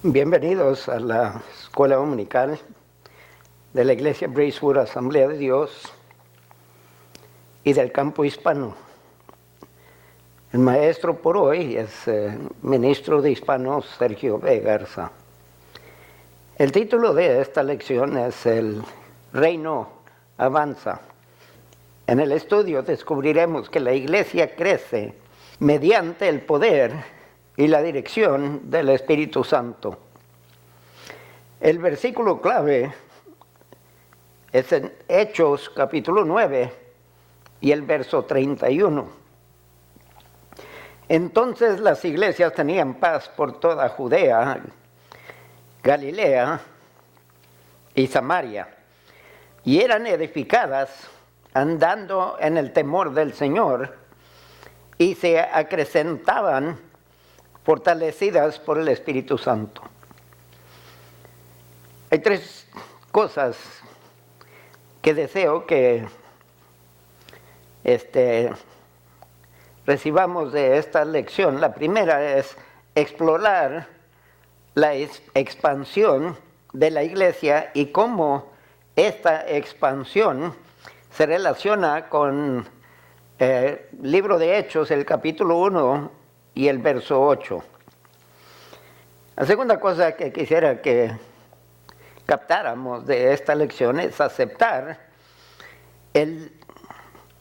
Bienvenidos a la Escuela Dominical de la Iglesia Bracewood Asamblea de Dios y del campo hispano. El maestro por hoy es ministro de Hispanos Sergio B. Garza. El título de esta lección es El Reino Avanza. En el estudio descubriremos que la Iglesia crece mediante el poder y la dirección del Espíritu Santo. El versículo clave es en Hechos capítulo 9 y el verso 31. Entonces las iglesias tenían paz por toda Judea, Galilea y Samaria, y eran edificadas andando en el temor del Señor, y se acrecentaban fortalecidas por el Espíritu Santo. Hay tres cosas que deseo que recibamos de esta lección. La primera es explorar la expansión de la iglesia y cómo esta expansión se relaciona con el libro de Hechos, el capítulo 1 y el verso 8. La segunda cosa que quisiera que captáramos de esta lección es aceptar el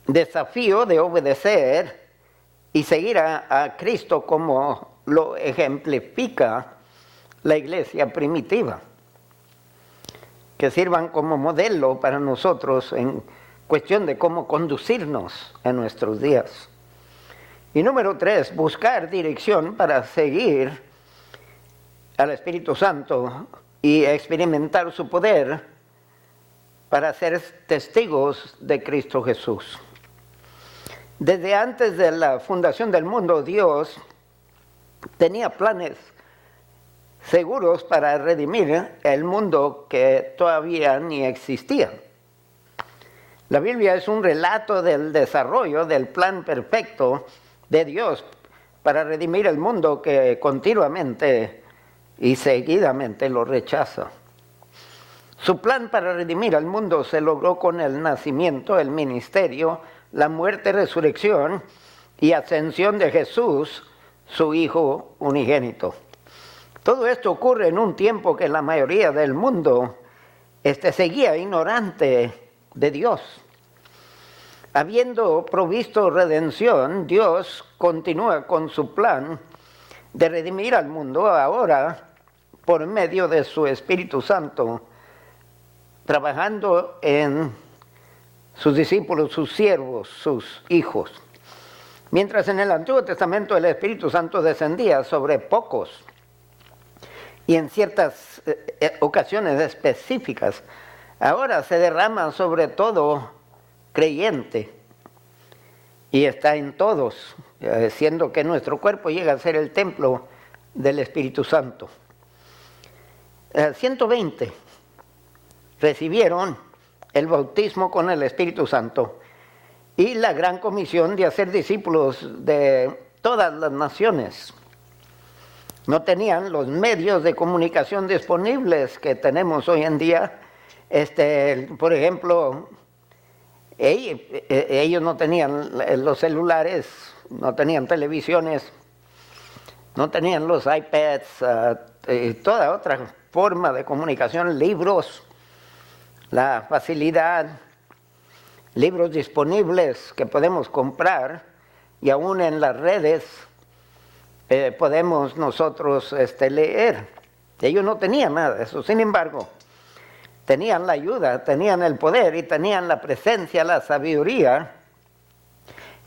desafío de obedecer y seguir a Cristo como lo ejemplifica la iglesia primitiva, que sirvan como modelo para nosotros en cuestión de cómo conducirnos en nuestros días. Y número 3, buscar dirección para seguir al Espíritu Santo y experimentar su poder para ser testigos de Cristo Jesús. Desde antes de la fundación del mundo, Dios tenía planes seguros para redimir el mundo que todavía ni existía. La Biblia es un relato del desarrollo del plan perfecto de Dios para redimir el mundo que continuamente y seguidamente lo rechaza. Su plan para redimir al mundo se logró con el nacimiento, el ministerio, la muerte, resurrección y ascensión de Jesús, su Hijo unigénito. Todo esto ocurre en un tiempo que la mayoría del mundo seguía ignorante de Dios. Habiendo provisto redención, Dios continúa con su plan de redimir al mundo ahora por medio de su Espíritu Santo, trabajando en sus discípulos, sus siervos, sus hijos. Mientras en el Antiguo Testamento el Espíritu Santo descendía sobre pocos y en ciertas ocasiones específicas, ahora se derrama sobre todo creyente y está en todos, siendo que nuestro cuerpo llega a ser el templo del Espíritu Santo. 120 recibieron el bautismo con el Espíritu Santo y la gran comisión de hacer discípulos de todas las naciones. No tenían los medios de comunicación disponibles que tenemos hoy en día. Por ejemplo, ellos no tenían los celulares, no tenían televisiones, no tenían los iPads, toda otra forma de comunicación, libros, la facilidad, libros disponibles que podemos comprar y aún en las redes podemos nosotros leer. Ellos no tenían nada de eso, sin embargo, tenían la ayuda, tenían el poder y tenían la presencia, la sabiduría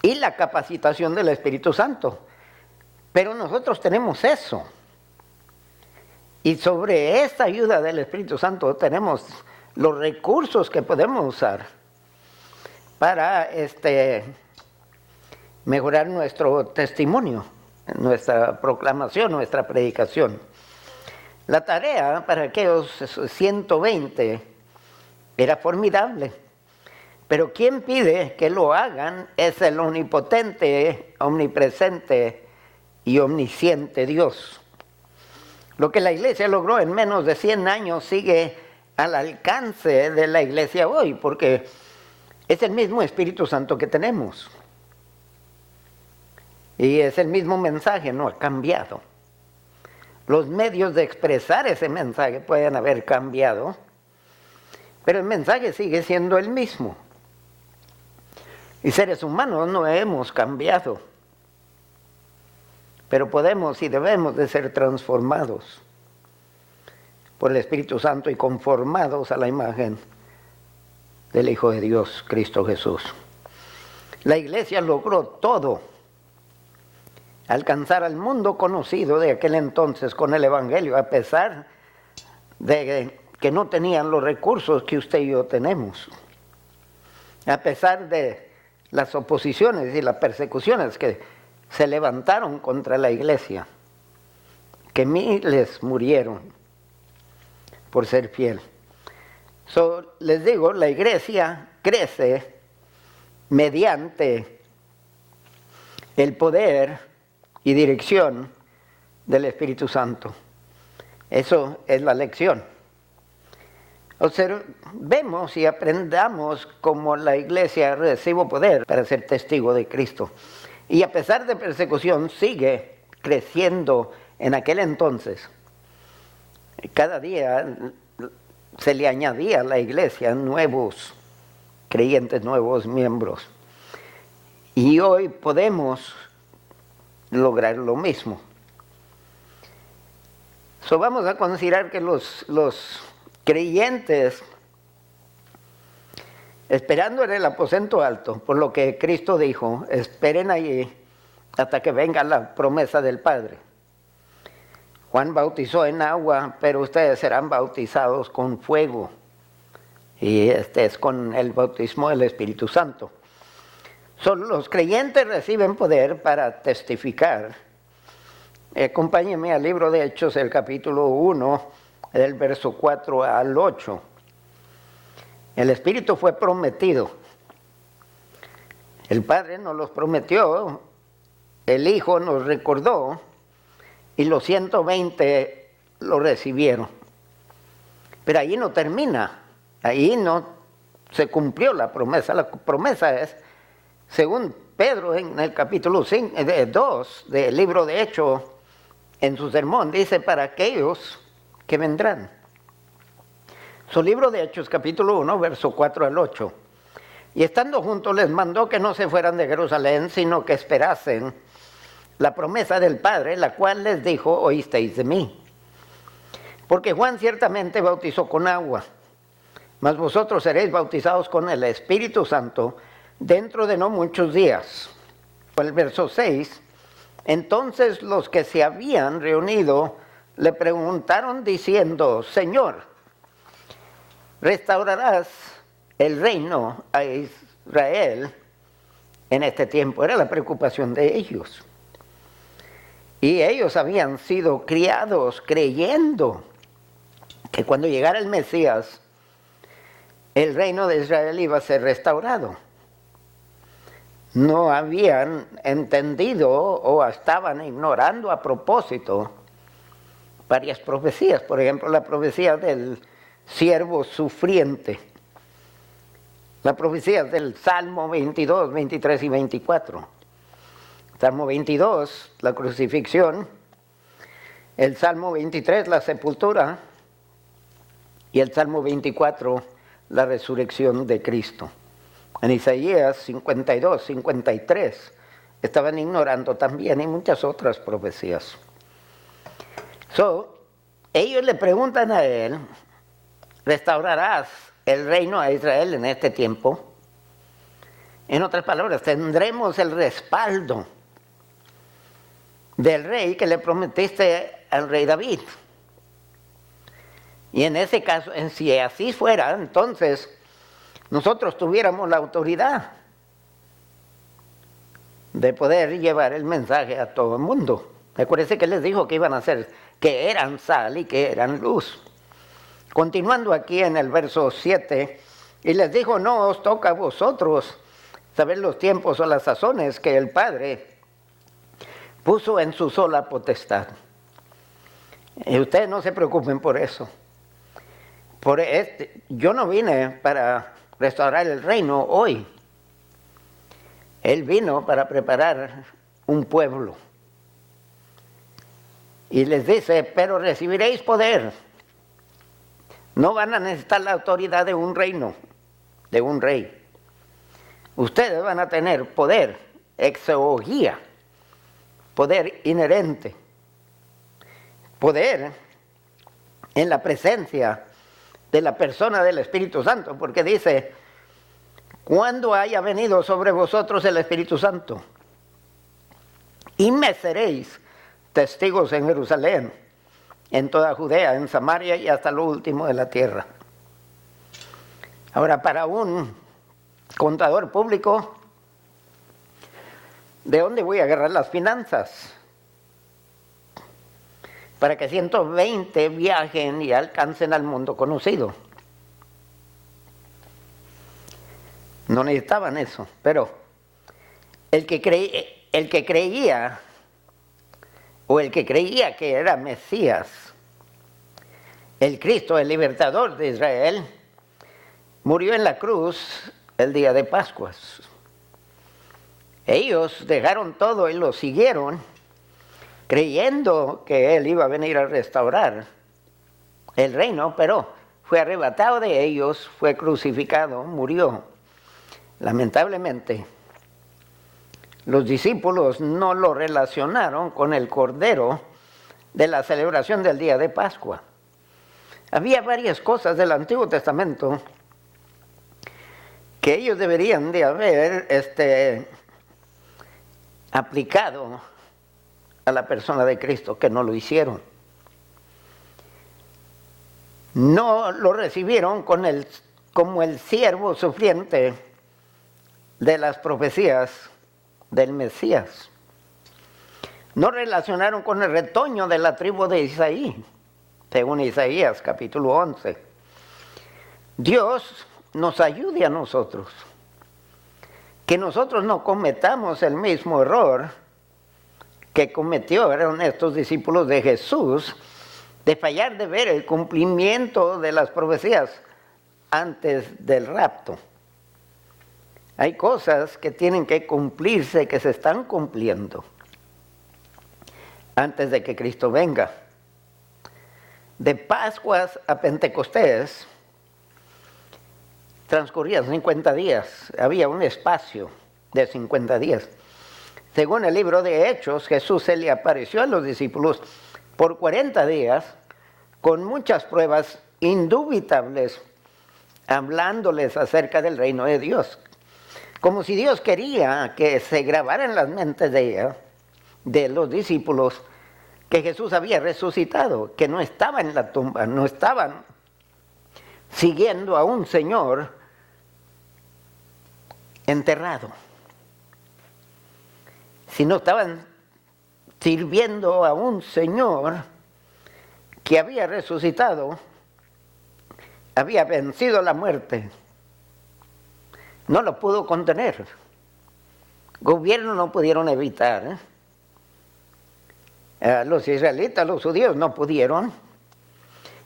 y la capacitación del Espíritu Santo. Pero nosotros tenemos eso. Y sobre esta ayuda del Espíritu Santo tenemos los recursos que podemos usar para mejorar nuestro testimonio, nuestra proclamación, nuestra predicación. La tarea para aquellos 120 era formidable, pero quien pide que lo hagan es el omnipotente, omnipresente y omnisciente Dios. Lo que la iglesia logró en menos de 100 años sigue al alcance de la iglesia hoy, porque es el mismo Espíritu Santo que tenemos. Y es el mismo mensaje, no ha cambiado. Los medios de expresar ese mensaje pueden haber cambiado, pero el mensaje sigue siendo el mismo. Y seres humanos no hemos cambiado, pero podemos y debemos de ser transformados por el Espíritu Santo y conformados a la imagen del Hijo de Dios, Cristo Jesús. La iglesia logró todo: alcanzar al mundo conocido de aquel entonces con el Evangelio, a pesar de que no tenían los recursos que usted y yo tenemos, a pesar de las oposiciones y las persecuciones que se levantaron contra la iglesia, que miles murieron por ser fiel. Les digo, la iglesia crece mediante el poder y dirección del Espíritu Santo. Eso es la lección. Observemos y aprendamos cómo la iglesia recibe poder para ser testigo de Cristo. Y a pesar de persecución, sigue creciendo en aquel entonces. Cada día se le añadía a la iglesia nuevos creyentes, nuevos miembros. Y hoy podemos lograr lo mismo. Vamos a considerar que los creyentes, esperando en el aposento alto, por lo que Cristo dijo, esperen allí hasta que venga la promesa del Padre. Juan bautizó en agua, pero ustedes serán bautizados con fuego. Y este es con el bautismo del Espíritu Santo. Los creyentes reciben poder para testificar. Acompáñenme al libro de Hechos, el capítulo 1, del verso 4 al 8. El Espíritu fue prometido. El Padre nos los prometió, el Hijo nos recordó, y los 120 lo recibieron. Pero ahí no termina, ahí no se cumplió la promesa. La promesa es, según Pedro en el capítulo 2 del libro de Hechos, en su sermón, dice, para aquellos que vendrán. Su libro de Hechos, capítulo 1, verso 4 al 8. Y estando juntos les mandó que no se fueran de Jerusalén, sino que esperasen la promesa del Padre, la cual les dijo, oísteis de mí. Porque Juan ciertamente bautizó con agua, mas vosotros seréis bautizados con el Espíritu Santo dentro de no muchos días. El verso 6, entonces los que se habían reunido le preguntaron diciendo, Señor, ¿restaurarás el reino a Israel en este tiempo? Era la preocupación de ellos. Y ellos habían sido criados creyendo que cuando llegara el Mesías, el reino de Israel iba a ser restaurado. No habían entendido o estaban ignorando a propósito varias profecías. Por ejemplo, la profecía del siervo sufriente. La profecía del Salmo 22, 23 y 24. Salmo 22, la crucifixión. El Salmo 23, la sepultura. Y el Salmo 24, la resurrección de Cristo. En Isaías 52, 53, estaban ignorando también y muchas otras profecías. Ellos le preguntan a él, ¿restaurarás el reino a Israel en este tiempo? En otras palabras, tendremos el respaldo del rey que le prometiste al rey David. Y en ese caso, si así fuera, entonces nosotros tuviéramos la autoridad de poder llevar el mensaje a todo el mundo. Acuérdense que les dijo que iban a ser, que eran sal y que eran luz. Continuando aquí en el verso 7, y les dijo, no os toca a vosotros saber los tiempos o las sazones que el Padre puso en su sola potestad. Y ustedes no se preocupen por eso. Yo no vine para restaurar el reino hoy. Él vino para preparar un pueblo. Y les dice, pero recibiréis poder. No van a necesitar la autoridad de un reino, de un rey. Ustedes van a tener poder, exeogía, poder inherente, poder en la presencia de la persona del Espíritu Santo, porque dice, cuando haya venido sobre vosotros el Espíritu Santo, y me seréis testigos en Jerusalén, en toda Judea, en Samaria y hasta lo último de la tierra. Ahora, para un contador público, ¿de dónde voy a agarrar las finanzas? Para que 120 viajen y alcancen al mundo conocido. No necesitaban eso, pero el que creía que era Mesías, el Cristo, el libertador de Israel, murió en la cruz el día de Pascuas. Ellos dejaron todo y lo siguieron, creyendo que Él iba a venir a restaurar el reino, pero fue arrebatado de ellos, fue crucificado, murió. Lamentablemente, los discípulos no lo relacionaron con el Cordero de la celebración del día de Pascua. Había varias cosas del Antiguo Testamento que ellos deberían de haber aplicado a la persona de Cristo, que no lo hicieron. No lo recibieron como el siervo sufriente de las profecías del Mesías. No relacionaron con el retoño de la tribu de Isaí, según Isaías capítulo 11. Dios nos ayude a nosotros, que nosotros no cometamos el mismo error que cometieron estos discípulos de Jesús, de fallar de ver el cumplimiento de las profecías antes del rapto. Hay cosas que tienen que cumplirse, que se están cumpliendo antes de que Cristo venga. De Pascuas a Pentecostés transcurrían 50 días, había un espacio de 50 días. Según el libro de Hechos, Jesús se le apareció a los discípulos por 40 días con muchas pruebas indubitables, hablándoles acerca del reino de Dios. Como si Dios quería que se grabara en las mentes de los discípulos, que Jesús había resucitado, que no estaba en la tumba, no estaban siguiendo a un Señor enterrado, sino estaban sirviendo a un Señor que había resucitado, había vencido la muerte. No lo pudo contener. Gobiernos no pudieron evitar. Los israelitas, los judíos no pudieron.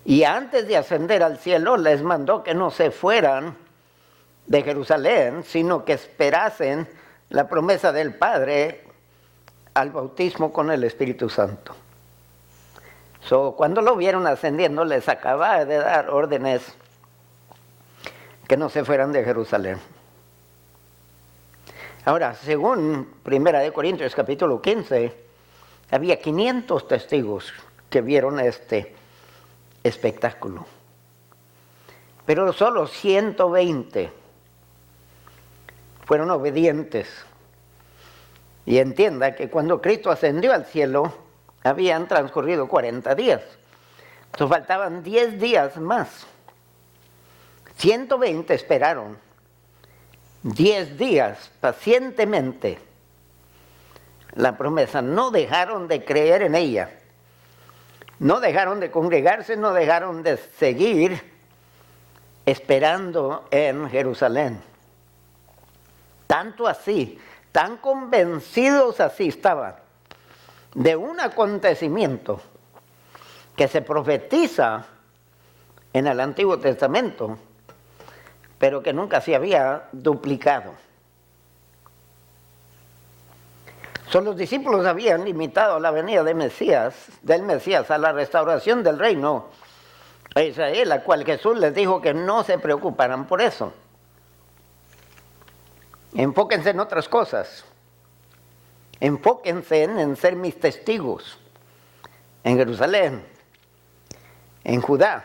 Y antes de ascender al cielo les mandó que no se fueran de Jerusalén, sino que esperasen la promesa del Padre al bautismo con el Espíritu Santo. Cuando lo vieron ascendiendo, les acababa de dar órdenes que no se fueran de Jerusalén. Ahora, según 1 Corintios capítulo 15, había 500 testigos que vieron este espectáculo. Pero solo 120 fueron obedientes. Y entienda que cuando Cristo ascendió al cielo, habían transcurrido 40 días. Entonces faltaban 10 días más. 120 esperaron 10 días pacientemente la promesa. No dejaron de creer en ella. No dejaron de congregarse, no dejaron de seguir esperando en Jerusalén. Tanto así, tan convencidos así estaban de un acontecimiento, que se profetiza en el Antiguo Testamento, pero que nunca se había duplicado. Los discípulos habían limitado la venida del Mesías a la restauración del reino a Israel, a cual Jesús les dijo que no se preocuparan por eso. Enfóquense en otras cosas. Enfóquense en ser mis testigos en Jerusalén, en Judá,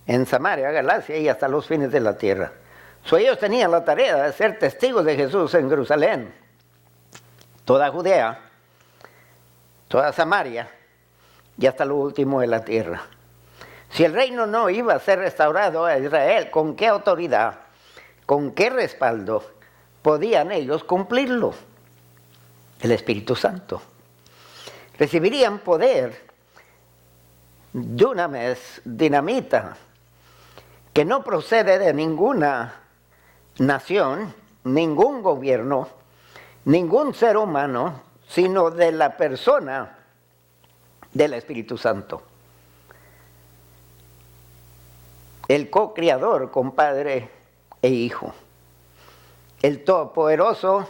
en Samaria, Galacia y hasta los fines de la tierra. Ellos tenían la tarea de ser testigos de Jesús en Jerusalén, toda Judea, toda Samaria y hasta lo último de la tierra. Si el reino no iba a ser restaurado a Israel, ¿con qué autoridad, con qué respaldo podían ellos cumplirlo? El Espíritu Santo. Recibirían poder dunamis, dinamita, que no procede de ninguna nación, ningún gobierno, ningún ser humano, sino de la persona del Espíritu Santo. El co-creador con Padre e Hijo. El todopoderoso,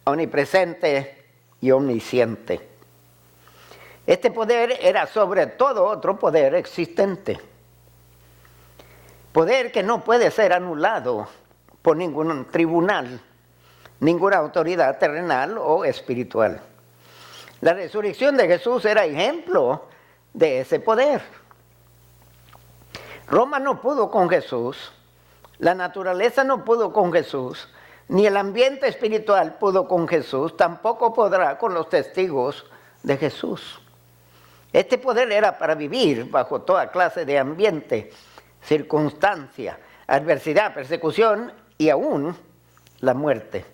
omnipresente y omnisciente. Este poder era sobre todo otro poder existente. Poder que no puede ser anulado por ningún tribunal, ninguna autoridad terrenal o espiritual. La resurrección de Jesús era ejemplo de ese poder. Roma no pudo con Jesús, la naturaleza no pudo con Jesús, ni el ambiente espiritual pudo con Jesús, tampoco podrá con los testigos de Jesús. Este poder era para vivir bajo toda clase de ambiente, circunstancia, adversidad, persecución y aún la muerte.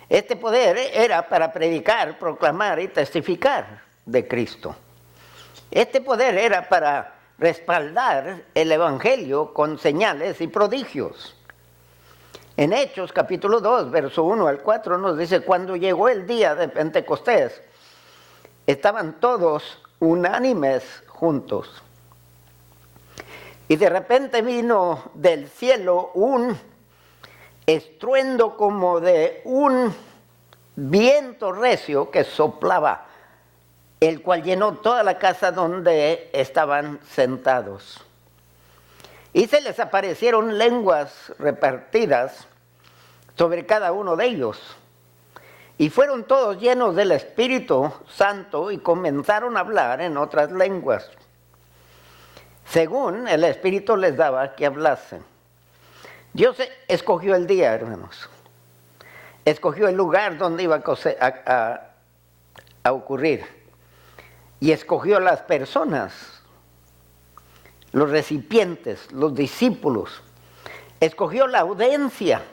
Este poder era para predicar, proclamar y testificar de Cristo. Este poder era para respaldar el Evangelio con señales y prodigios. En Hechos capítulo 2, verso 1 al 4 nos dice: cuando llegó el día de Pentecostés, estaban todos unánimes juntos. Y de repente vino del cielo un estruendo como de un viento recio que soplaba, el cual llenó toda la casa donde estaban sentados. Y se les aparecieron lenguas repartidas sobre cada uno de ellos. Y fueron todos llenos del Espíritu Santo y comenzaron a hablar en otras lenguas, según el Espíritu les daba que hablasen. Dios escogió el día, hermanos. Escogió el lugar donde iba a ocurrir. Y escogió las personas, los recipientes, los discípulos. Escogió la audiencia.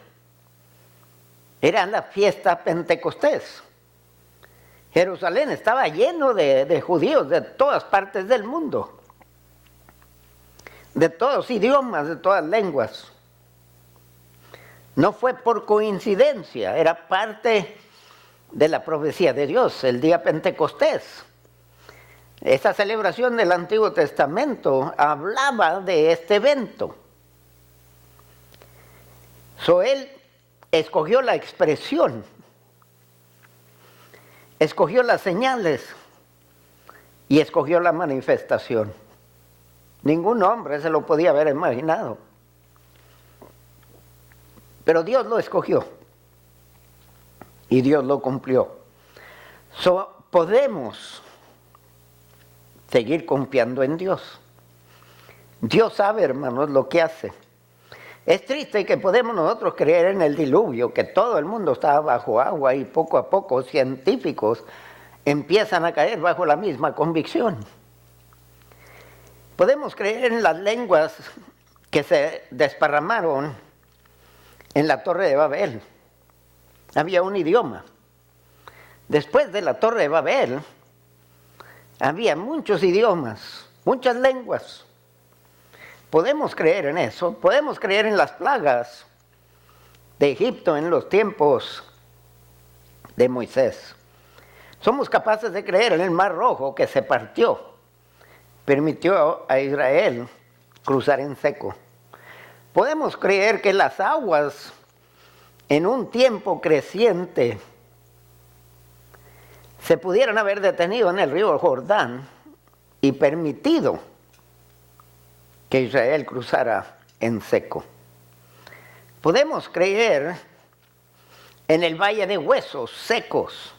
Era la fiesta Pentecostés. Jerusalén estaba lleno de judíos de todas partes del mundo, de todos idiomas, de todas lenguas. No fue por coincidencia, era parte de la profecía de Dios, el día Pentecostés. Esa celebración del Antiguo Testamento hablaba de este evento. Él escogió la expresión, escogió las señales y escogió la manifestación. Ningún hombre se lo podía haber imaginado. Pero Dios lo escogió y Dios lo cumplió. Podemos seguir confiando en Dios. Dios sabe, hermanos, lo que hace. Es triste que podemos nosotros creer en el diluvio, que todo el mundo estaba bajo agua y poco a poco científicos empiezan a caer bajo la misma convicción. Podemos creer en las lenguas que se desparramaron en la Torre de Babel. Había un idioma. Después de la Torre de Babel, había muchos idiomas, muchas lenguas. Podemos creer en eso, podemos creer en las plagas de Egipto en los tiempos de Moisés. Somos capaces de creer en el Mar Rojo que se partió. permitió a Israel cruzar en seco. Podemos creer que las aguas en un tiempo creciente se pudieran haber detenido en el río Jordán y permitido que Israel cruzara en seco. Podemos creer en el valle de huesos secos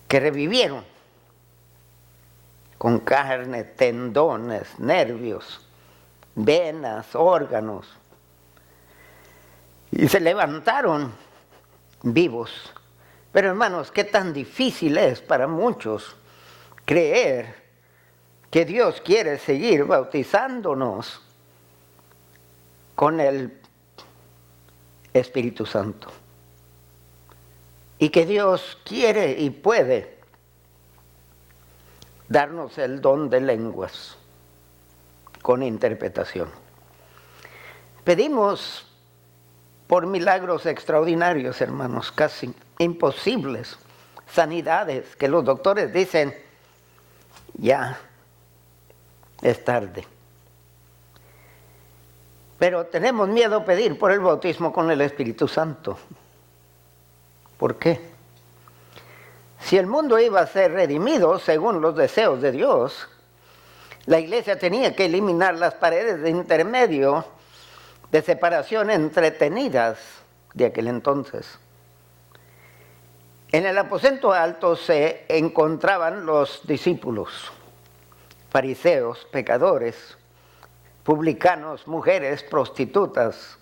que revivieron con carne, tendones, nervios, venas, órganos, y se levantaron vivos. Pero hermanos, qué tan difícil es para muchos creer que Dios quiere seguir bautizándonos con el Espíritu Santo. Y que Dios quiere y puede darnos el don de lenguas con interpretación. Pedimos por milagros extraordinarios, hermanos, casi imposibles, sanidades que los doctores dicen, ya es tarde. Pero tenemos miedo a pedir por el bautismo con el Espíritu Santo. ¿Por qué? Si el mundo iba a ser redimido según los deseos de Dios, la iglesia tenía que eliminar las paredes de intermedio, de separación entretenidas de aquel entonces. En el aposento alto se encontraban los discípulos, fariseos, pecadores, publicanos, mujeres, prostitutas,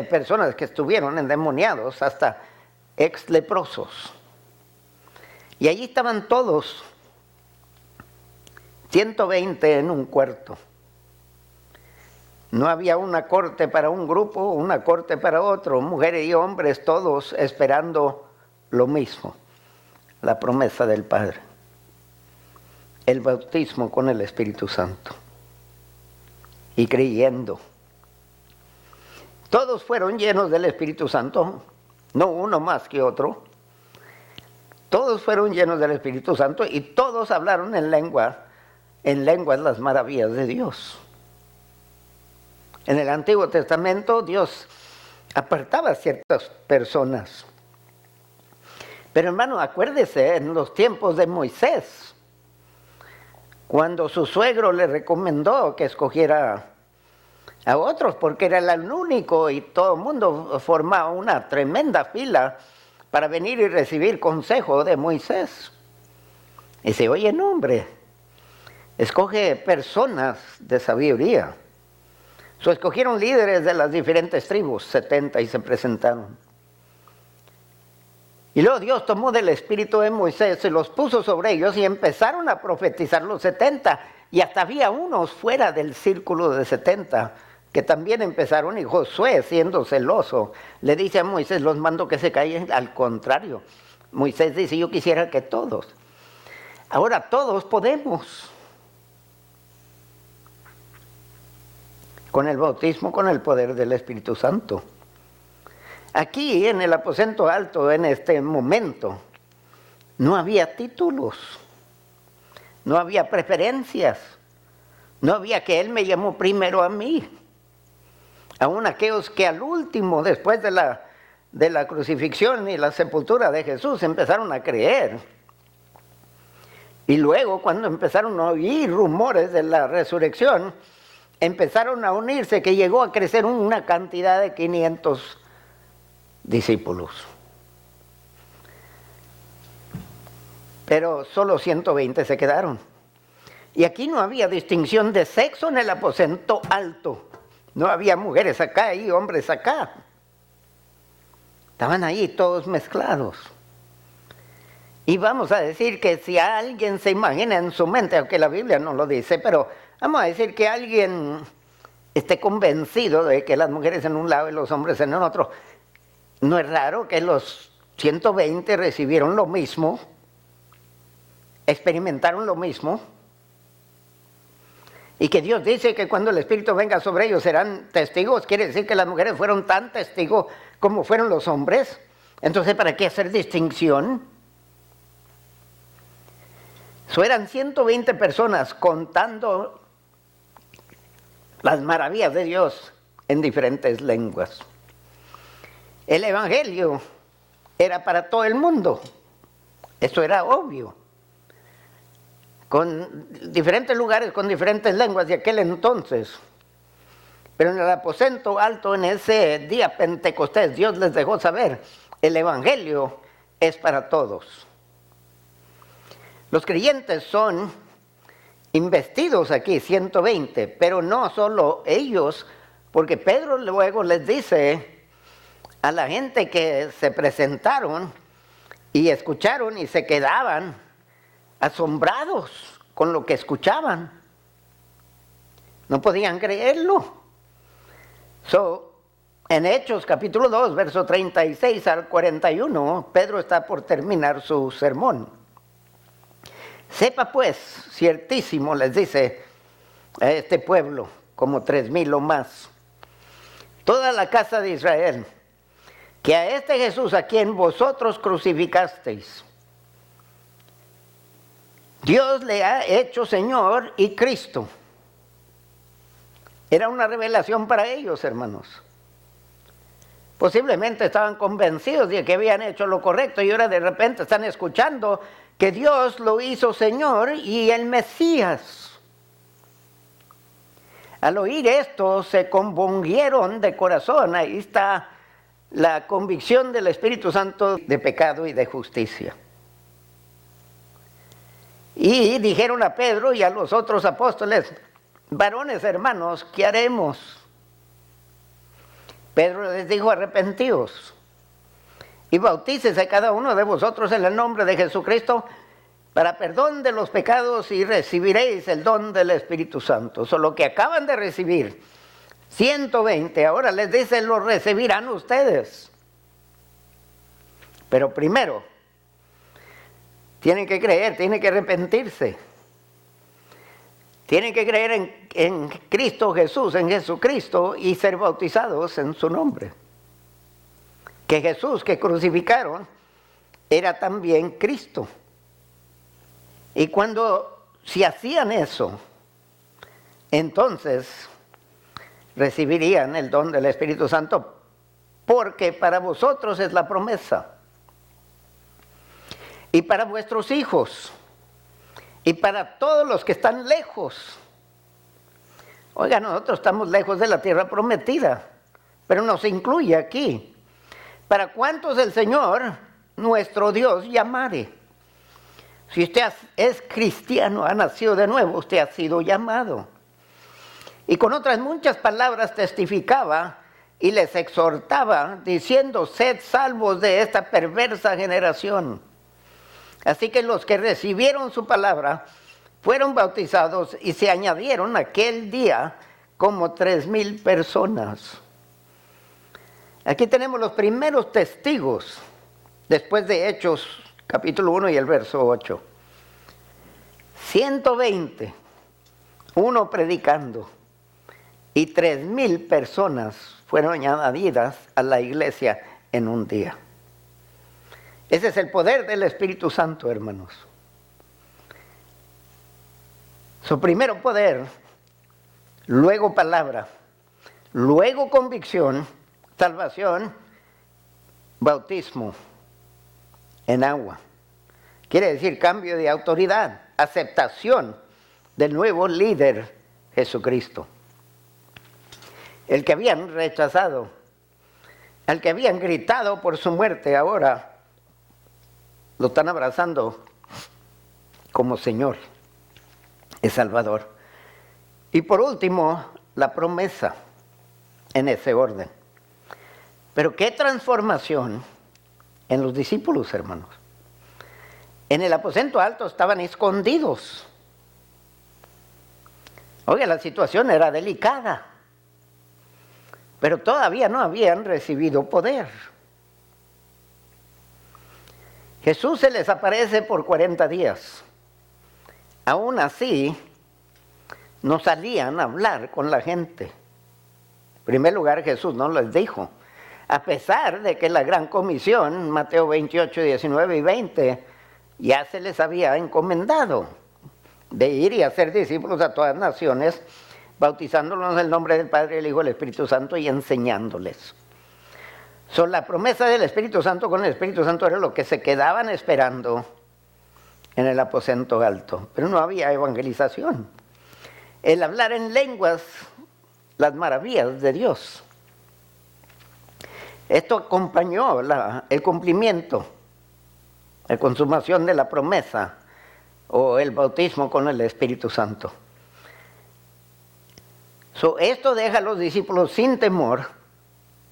personas que estuvieron endemoniados, hasta ex-leprosos. Y allí estaban todos, 120 en un cuarto. No había una corte para un grupo, una corte para otro, mujeres y hombres, todos esperando lo mismo, la promesa del Padre, el bautismo con el Espíritu Santo, y creyendo. Todos fueron llenos del Espíritu Santo, no uno más que otro. Todos fueron llenos del Espíritu Santo y todos hablaron en lenguas las maravillas de Dios. En el Antiguo Testamento Dios apartaba a ciertas personas. Pero hermano, acuérdese, en los tiempos de Moisés, cuando su suegro le recomendó que escogiera a otros, porque era el único y todo el mundo formaba una tremenda fila para venir y recibir consejo de Moisés. Y dice, oye, no, hombre, escoge personas de sabiduría. Escogieron líderes de las diferentes tribus, 70, y se presentaron. Y luego Dios tomó del espíritu de Moisés, se los puso sobre ellos y empezaron a profetizar los 70. Y hasta había unos fuera del círculo de 70 que también empezaron. Y Josué, siendo celoso, le dice a Moisés, los mando que se callen. Al contrario, Moisés dice, yo quisiera que todos. Ahora todos podemos. Con el bautismo, con el poder del Espíritu Santo. Aquí en el aposento alto, en este momento, no había títulos, no había preferencias, no había que Él me llamó primero a mí. Aún aquellos que al último, después de la crucifixión y la sepultura de Jesús, empezaron a creer. Y luego, cuando empezaron a oír rumores de la resurrección, empezaron a unirse, que llegó a crecer una cantidad de 500 discípulos. Pero solo 120 se quedaron. Y aquí no había distinción de sexo en el aposento alto. No había mujeres acá y hombres acá. Estaban ahí todos mezclados. Y vamos a decir que si alguien se imagina en su mente, aunque la Biblia no lo dice, pero vamos a decir que alguien esté convencido de que las mujeres en un lado y los hombres en el otro, no es raro que los 120 recibieron lo mismo, experimentaron lo mismo, y que Dios dice que cuando el Espíritu venga sobre ellos serán testigos. Quiere decir que las mujeres fueron tan testigos como fueron los hombres. Entonces, ¿para qué hacer distinción? Eran 120 personas contando las maravillas de Dios en diferentes lenguas. El evangelio era para todo el mundo. Eso era obvio. Con diferentes lugares, con diferentes lenguas de aquel entonces. Pero en el aposento alto, en ese día Pentecostés, Dios les dejó saber, el evangelio es para todos. Los creyentes son investidos aquí, 120, pero no solo ellos, porque Pedro luego les dice a la gente que se presentaron y escucharon y se quedaban asombrados con lo que escuchaban. No podían creerlo. En Hechos capítulo 2, verso 36 al 41, Pedro está por terminar su sermón. Sepa pues, ciertísimo, les dice a este pueblo, como 3,000 o más, toda la casa de Israel, que a este Jesús a quien vosotros crucificasteis, Dios le ha hecho Señor y Cristo. Era una revelación para ellos, hermanos. Posiblemente estaban convencidos de que habían hecho lo correcto y ahora de repente están escuchando que Dios lo hizo Señor y el Mesías. Al oír esto se compungieron de corazón. Ahí está la convicción del Espíritu Santo de pecado y de justicia. Y dijeron a Pedro y a los otros apóstoles, varones hermanos, ¿qué haremos? Pedro les dijo, arrepentíos y bautícese cada uno de vosotros en el nombre de Jesucristo para perdón de los pecados y recibiréis el don del Espíritu Santo. Solo que acaban de recibir 120, ahora les dice, lo recibirán ustedes. Pero primero, tienen que creer, tienen que arrepentirse. Tienen que creer en Cristo Jesús, en Jesucristo y ser bautizados en su nombre. Que Jesús que crucificaron era también Cristo. Y cuando si hacían eso, entonces recibirían el don del Espíritu Santo, porque para vosotros es la promesa. Y para vuestros hijos, y para todos los que están lejos. Oiga, nosotros estamos lejos de la tierra prometida, pero nos incluye aquí. ¿Para cuántos el Señor, nuestro Dios, llamare? Si usted es cristiano, ha nacido de nuevo, usted ha sido llamado. Y con otras muchas palabras testificaba y les exhortaba, diciendo, sed salvos de esta perversa generación. Así que los que recibieron su palabra fueron bautizados y se añadieron aquel día como 3,000 personas. Aquí tenemos los primeros testigos, después de Hechos, capítulo 1 y el verso 8. 120, uno predicando, y 3,000 personas fueron añadidas a la iglesia en un día. Ese es el poder del Espíritu Santo, hermanos. Su primero poder, luego palabra, luego convicción, salvación, bautismo en agua. Quiere decir cambio de autoridad, aceptación del nuevo líder Jesucristo. El que habían rechazado, al que habían gritado por su muerte, ahora lo están abrazando como Señor y Salvador. Y por último, la promesa en ese orden. Pero qué transformación en los discípulos, hermanos. En el aposento alto estaban escondidos. Oiga, la situación era delicada, pero todavía no habían recibido poder. Jesús se les aparece por 40 días. Aún así, no salían a hablar con la gente. En primer lugar, Jesús no les dijo, a pesar de que la gran comisión, Mateo 28, 19 y 20, ya se les había encomendado. de ir y hacer discípulos a todas naciones, bautizándolos en el nombre del Padre, del Hijo y del Espíritu Santo y enseñándoles. La promesa del Espíritu Santo con el Espíritu Santo era lo que se quedaban esperando en el aposento alto, pero no había evangelización. El hablar en lenguas, las maravillas de Dios. Esto acompañó el cumplimiento, la consumación de la promesa o el bautismo con el Espíritu Santo. Esto deja a los discípulos sin temor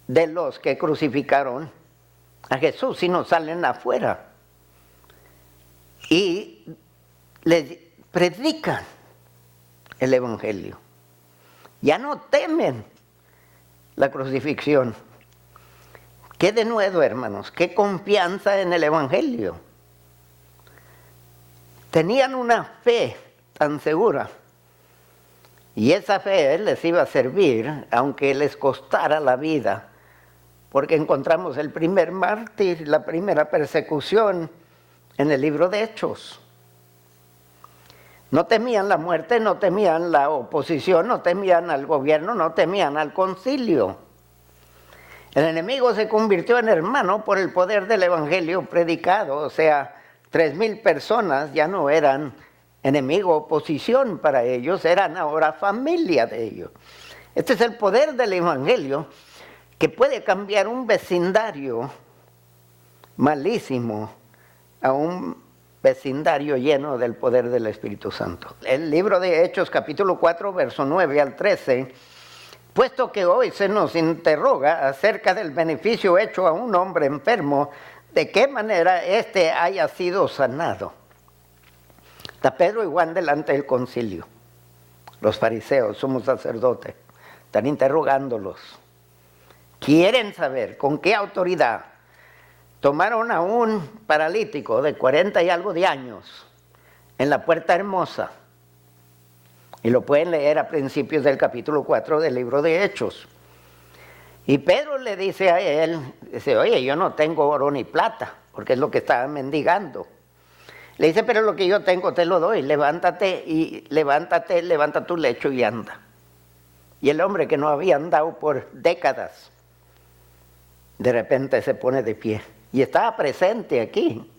de los que crucificaron a Jesús, si no salen afuera y les predican el Evangelio. Ya no temen la crucifixión. Qué denuedo, hermanos, qué confianza en el Evangelio. Tenían una fe tan segura. Y esa fe les iba a servir, aunque les costara la vida, porque encontramos el primer mártir, la primera persecución en el libro de Hechos. No temían la muerte, no temían la oposición, no temían al gobierno, no temían al concilio. El enemigo se convirtió en hermano por el poder del evangelio predicado, o sea, 3,000 personas ya no eran enemigo, oposición para ellos, eran ahora familia de ellos. Este es el poder del evangelio que puede cambiar un vecindario malísimo a un vecindario lleno del poder del Espíritu Santo. El libro de Hechos, capítulo 4, verso 9 al 13, puesto que hoy se nos interroga acerca del beneficio hecho a un hombre enfermo, de qué manera éste haya sido sanado. Está Pedro y Juan delante del concilio. Los fariseos, somos sacerdotes, están interrogándolos. Quieren saber con qué autoridad tomaron a un paralítico de 40 y algo de años en la Puerta Hermosa. Y lo pueden leer a principios del capítulo 4 del libro de Hechos. Y Pedro le dice a él, dice, oye, yo no tengo oro ni plata, porque es lo que estaba mendigando. Le dice, pero lo que yo tengo te lo doy, levanta tu lecho y anda. Y el hombre que no había andado por décadas, de repente se pone de pie. Y estaba presente aquí.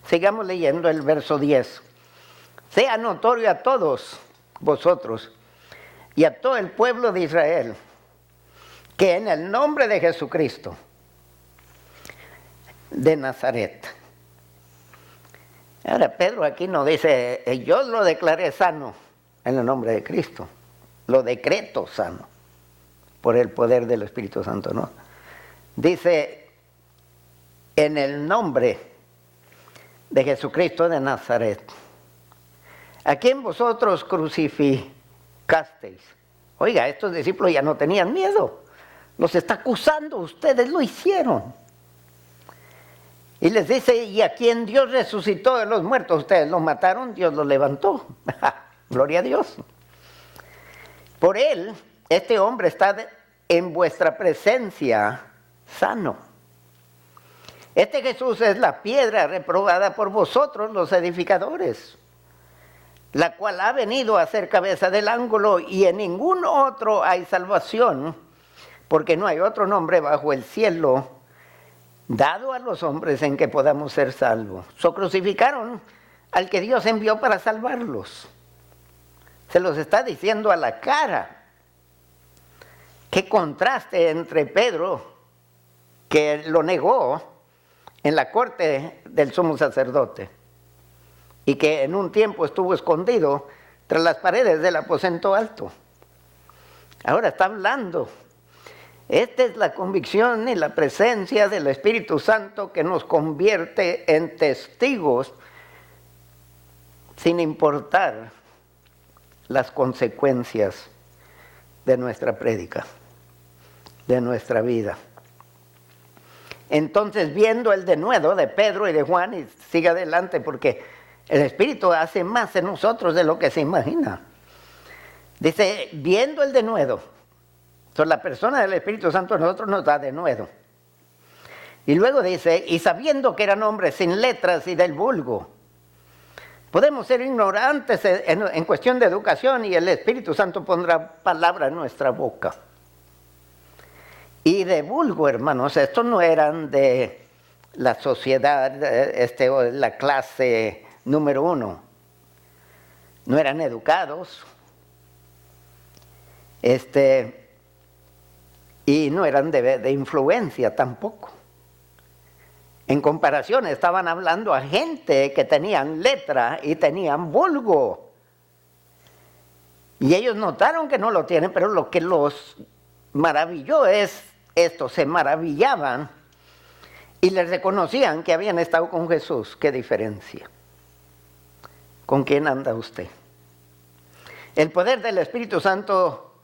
Sigamos leyendo el verso 10. Sea notorio a todos vosotros y a todo el pueblo de Israel que en el nombre de Jesucristo de Nazaret. Ahora Pedro aquí no dice, yo lo declaré sano en el nombre de Cristo. Lo decreto sano por el poder del Espíritu Santo, ¿no? Dice, en el nombre de Jesucristo de Nazaret, a quien vosotros crucificasteis. Oiga, estos discípulos ya no tenían miedo. Los está acusando, ustedes lo hicieron. Y les dice, y a quien Dios resucitó de los muertos, ustedes lo mataron, Dios lo levantó. Gloria a Dios. Por él, este hombre está en vuestra presencia sano. Este Jesús es la piedra reprobada por vosotros los edificadores, la cual ha venido a ser cabeza del ángulo, y en ningún otro hay salvación, porque no hay otro nombre bajo el cielo dado a los hombres en que podamos ser salvos. Crucificaron al que Dios envió para salvarlos. Se los está diciendo a la cara. Qué contraste entre Pedro, que lo negó en la corte del sumo sacerdote, y que en un tiempo estuvo escondido tras las paredes del aposento alto. Ahora está hablando. Esta es la convicción y la presencia del Espíritu Santo que nos convierte en testigos sin importar las consecuencias de nuestra prédica, de nuestra vida. Entonces, viendo el denuedo de Pedro y de Juan, y sigue adelante porque el Espíritu hace más en nosotros de lo que se imagina. Dice, viendo el denuedo. Entonces, la persona del Espíritu Santo a nosotros nos da denuedo. Y luego dice, y sabiendo que eran hombres sin letras y del vulgo, Podemos ser ignorantes en cuestión de educación y el Espíritu Santo pondrá palabra en nuestra boca. Y de vulgo, hermanos, estos no eran de la sociedad, la clase número 1. No eran educados. Y no eran de influencia tampoco. En comparación, estaban hablando a gente que tenían letra y tenían vulgo. Y ellos notaron que no lo tienen, pero lo que los maravilló es esto, se maravillaban y les reconocían que habían estado con Jesús. ¿Qué diferencia? ¿Con quién anda usted? El poder del Espíritu Santo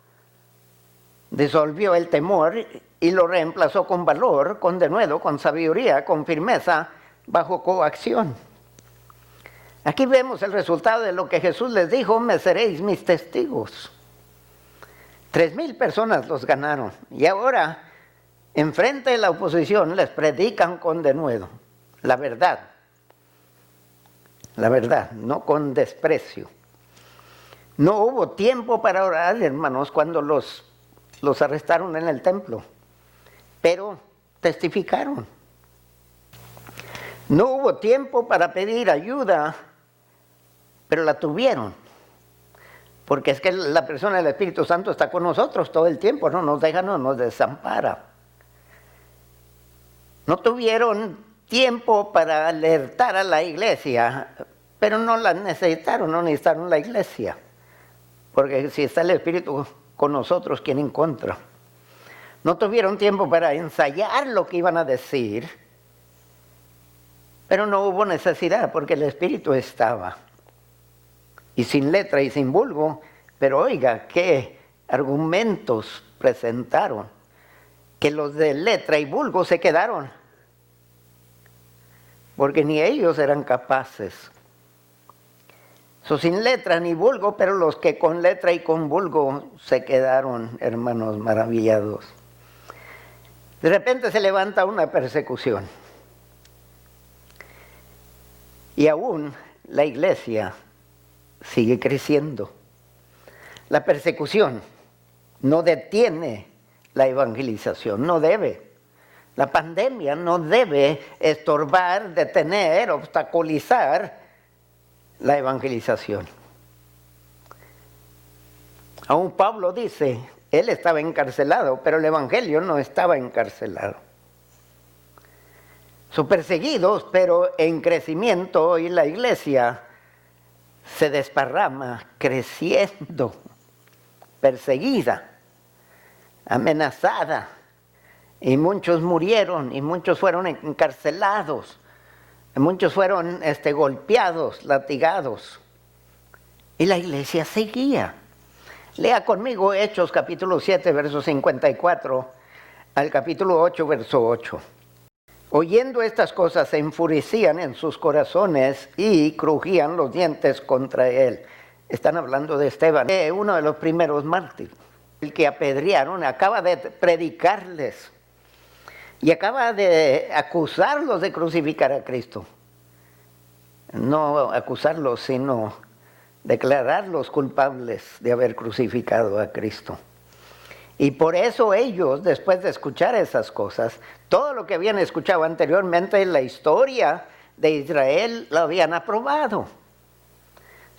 disolvió el temor y lo reemplazó con valor, con denuedo, con sabiduría, con firmeza, bajo coacción. Aquí vemos el resultado de lo que Jesús les dijo: me seréis mis testigos. 3,000 personas los ganaron y ahora, enfrente de la oposición, les predican con denuedo la verdad, no con desprecio. No hubo tiempo para orar, hermanos, cuando los arrestaron en el templo, pero testificaron. No hubo tiempo para pedir ayuda, pero la tuvieron. Porque es que la persona del Espíritu Santo está con nosotros todo el tiempo, no nos deja, no nos desampara. No tuvieron tiempo para alertar a la iglesia, pero no la necesitaron, no necesitaron la iglesia. Porque si está el Espíritu con nosotros, ¿quién en contra? No tuvieron tiempo para ensayar lo que iban a decir, pero no hubo necesidad porque el Espíritu estaba. Y sin letra y sin vulgo, pero oiga, qué argumentos presentaron, que los de letra y vulgo se quedaron, porque ni ellos eran capaces. Sin letra ni vulgo, pero los que con letra y con vulgo se quedaron, hermanos, maravillados. De repente se levanta una persecución. Y aún la iglesia sigue creciendo. La persecución no detiene la evangelización, no debe. La pandemia no debe estorbar, detener, obstaculizar la evangelización. Aún Pablo dice, él estaba encarcelado, pero el evangelio no estaba encarcelado. Son perseguidos, pero en crecimiento, y la iglesia se desparrama, creciendo, perseguida, amenazada, y muchos murieron, y muchos fueron encarcelados, y muchos fueron golpeados, latigados, y la iglesia seguía. Lea conmigo Hechos capítulo 7, verso 54, al capítulo 8, verso 8. Oyendo estas cosas se enfurecían en sus corazones y crujían los dientes contra él. Están hablando de Esteban, uno de los primeros mártires, el que apedrearon, acaba de predicarles y acaba de acusarlos de crucificar a Cristo. No acusarlos, sino declararlos culpables de haber crucificado a Cristo. Y por eso ellos, después de escuchar esas cosas, todo lo que habían escuchado anteriormente en la historia de Israel, lo habían aprobado.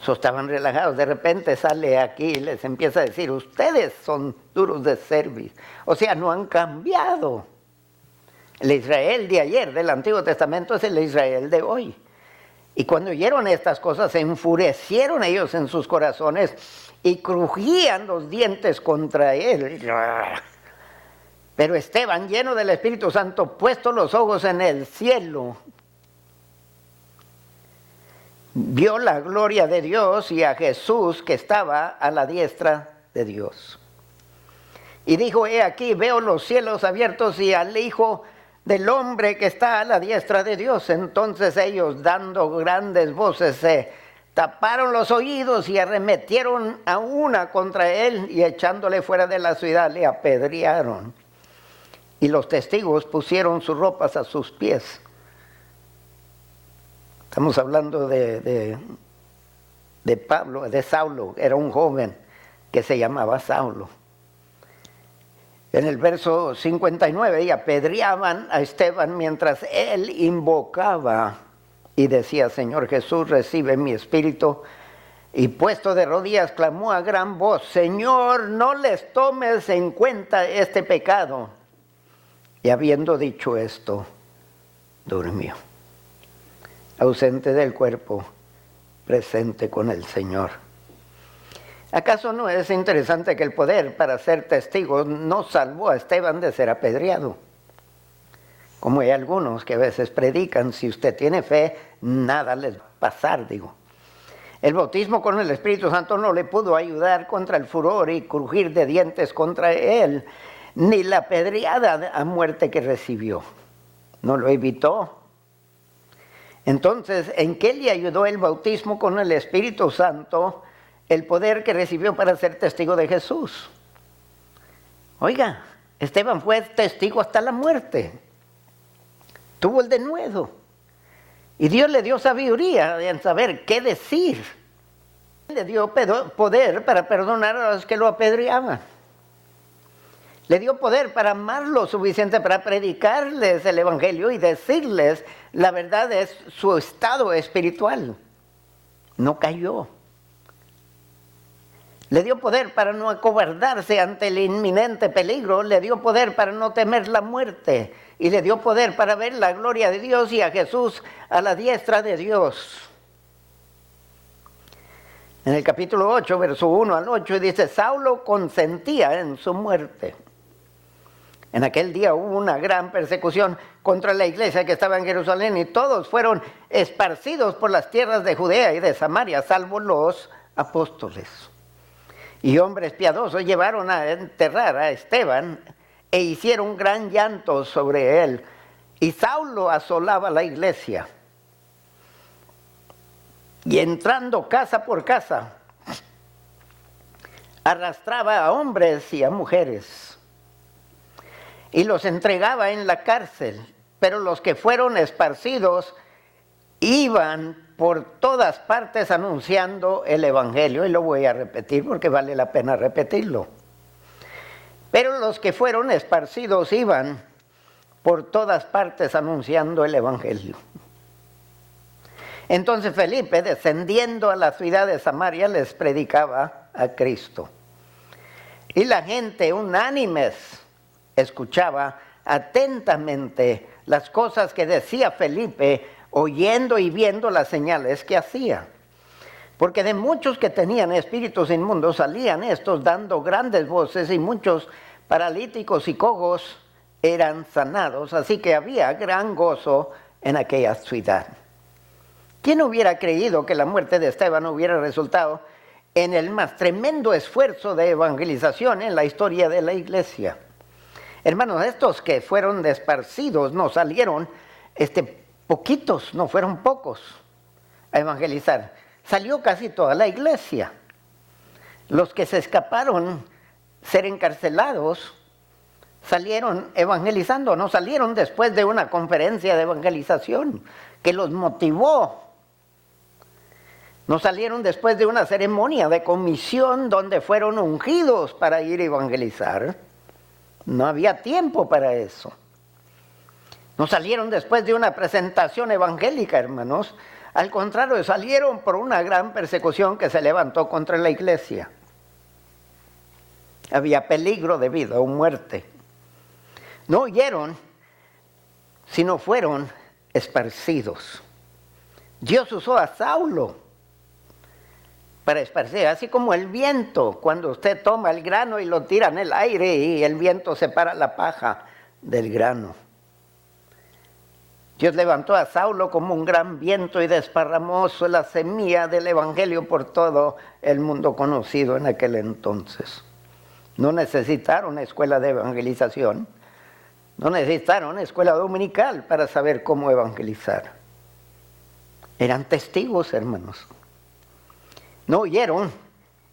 Estaban relajados. De repente sale aquí y les empieza a decir, ustedes son duros de cerviz. O sea, no han cambiado. El Israel de ayer, del Antiguo Testamento, es el Israel de hoy. Y cuando oyeron estas cosas, se enfurecieron ellos en sus corazones y crujían los dientes contra él. Pero Esteban, lleno del Espíritu Santo, puesto los ojos en el cielo, vio la gloria de Dios y a Jesús que estaba a la diestra de Dios. Y dijo, he aquí, veo los cielos abiertos y al Hijo del Hombre que está a la diestra de Dios. Entonces ellos, dando grandes voces, se taparon los oídos y arremetieron a una contra él y echándole fuera de la ciudad le apedrearon. Y los testigos pusieron sus ropas a sus pies. Estamos hablando de de Pablo, de Saulo, era un joven que se llamaba Saulo. En el verso 59, y apedreaban a Esteban mientras él invocaba y decía: Señor Jesús, recibe mi espíritu. Y puesto de rodillas, clamó a gran voz: Señor, no les tomes en cuenta este pecado. Y habiendo dicho esto, durmió. Ausente del cuerpo, presente con el Señor. ¿Acaso no es interesante que el poder para ser testigo no salvó a Esteban de ser apedreado? Como hay algunos que a veces predican: si usted tiene fe, nada les va a pasar, digo. El bautismo con el Espíritu Santo no le pudo ayudar contra el furor y crujir de dientes contra él, ni la apedreada a muerte que recibió. No lo evitó. Entonces, ¿en qué le ayudó el bautismo con el Espíritu Santo, el poder que recibió para ser testigo de Jesús? Oiga, Esteban fue testigo hasta la muerte. Tuvo el denuedo. Y Dios le dio sabiduría en saber qué decir. Le dio poder para perdonar a los que lo apedreaban. Le dio poder para amar lo suficiente para predicarles el Evangelio y decirles la verdad de su estado espiritual. No cayó. Le dio poder para no acobardarse ante el inminente peligro. Le dio poder para no temer la muerte. Y le dio poder para ver la gloria de Dios y a Jesús a la diestra de Dios. En el capítulo 8, verso 1 al 8, dice: Saulo consentía en su muerte. En aquel día hubo una gran persecución contra la iglesia que estaba en Jerusalén, y todos fueron esparcidos por las tierras de Judea y de Samaria, salvo los apóstoles. Y hombres piadosos llevaron a enterrar a Esteban e hicieron un gran llanto sobre él. Y Saulo asolaba la iglesia. Y entrando casa por casa, arrastraba a hombres y a mujeres y los entregaba en la cárcel. Pero los que fueron esparcidos iban por todas partes anunciando el Evangelio. Y lo voy a repetir porque vale la pena repetirlo. Pero los que fueron esparcidos iban por todas partes anunciando el Evangelio. Entonces Felipe, descendiendo a la ciudad de Samaria, les predicaba a Cristo. Y la gente, unánimes, escuchaba atentamente las cosas que decía Felipe, oyendo y viendo las señales que hacía. Porque de muchos que tenían espíritus inmundos salían estos dando grandes voces, y muchos paralíticos y cojos eran sanados. Así que había gran gozo en aquella ciudad. ¿Quién hubiera creído que la muerte de Esteban hubiera resultado en el más tremendo esfuerzo de evangelización en la historia de la iglesia? Hermanos, estos que fueron esparcidos no salieron poquitos, no fueron pocos a evangelizar. Salió casi toda la iglesia. Los que se escaparon ser encarcelados salieron evangelizando, no salieron después de una conferencia de evangelización que los motivó. No salieron después de una ceremonia de comisión donde fueron ungidos para ir a evangelizar. No había tiempo para eso. No salieron después de una presentación evangélica, hermanos. Al contrario, salieron por una gran persecución que se levantó contra la iglesia. Había peligro de vida o muerte. No oyeron, sino fueron esparcidos. Dios usó a Saulo para esparcir, así como el viento, cuando usted toma el grano y lo tira en el aire y el viento separa la paja del grano. Dios levantó a Saulo como un gran viento y desparramó la semilla del evangelio por todo el mundo conocido en aquel entonces. No necesitaron escuela de evangelización, no necesitaron escuela dominical para saber cómo evangelizar. Eran testigos, hermanos. No oyeron,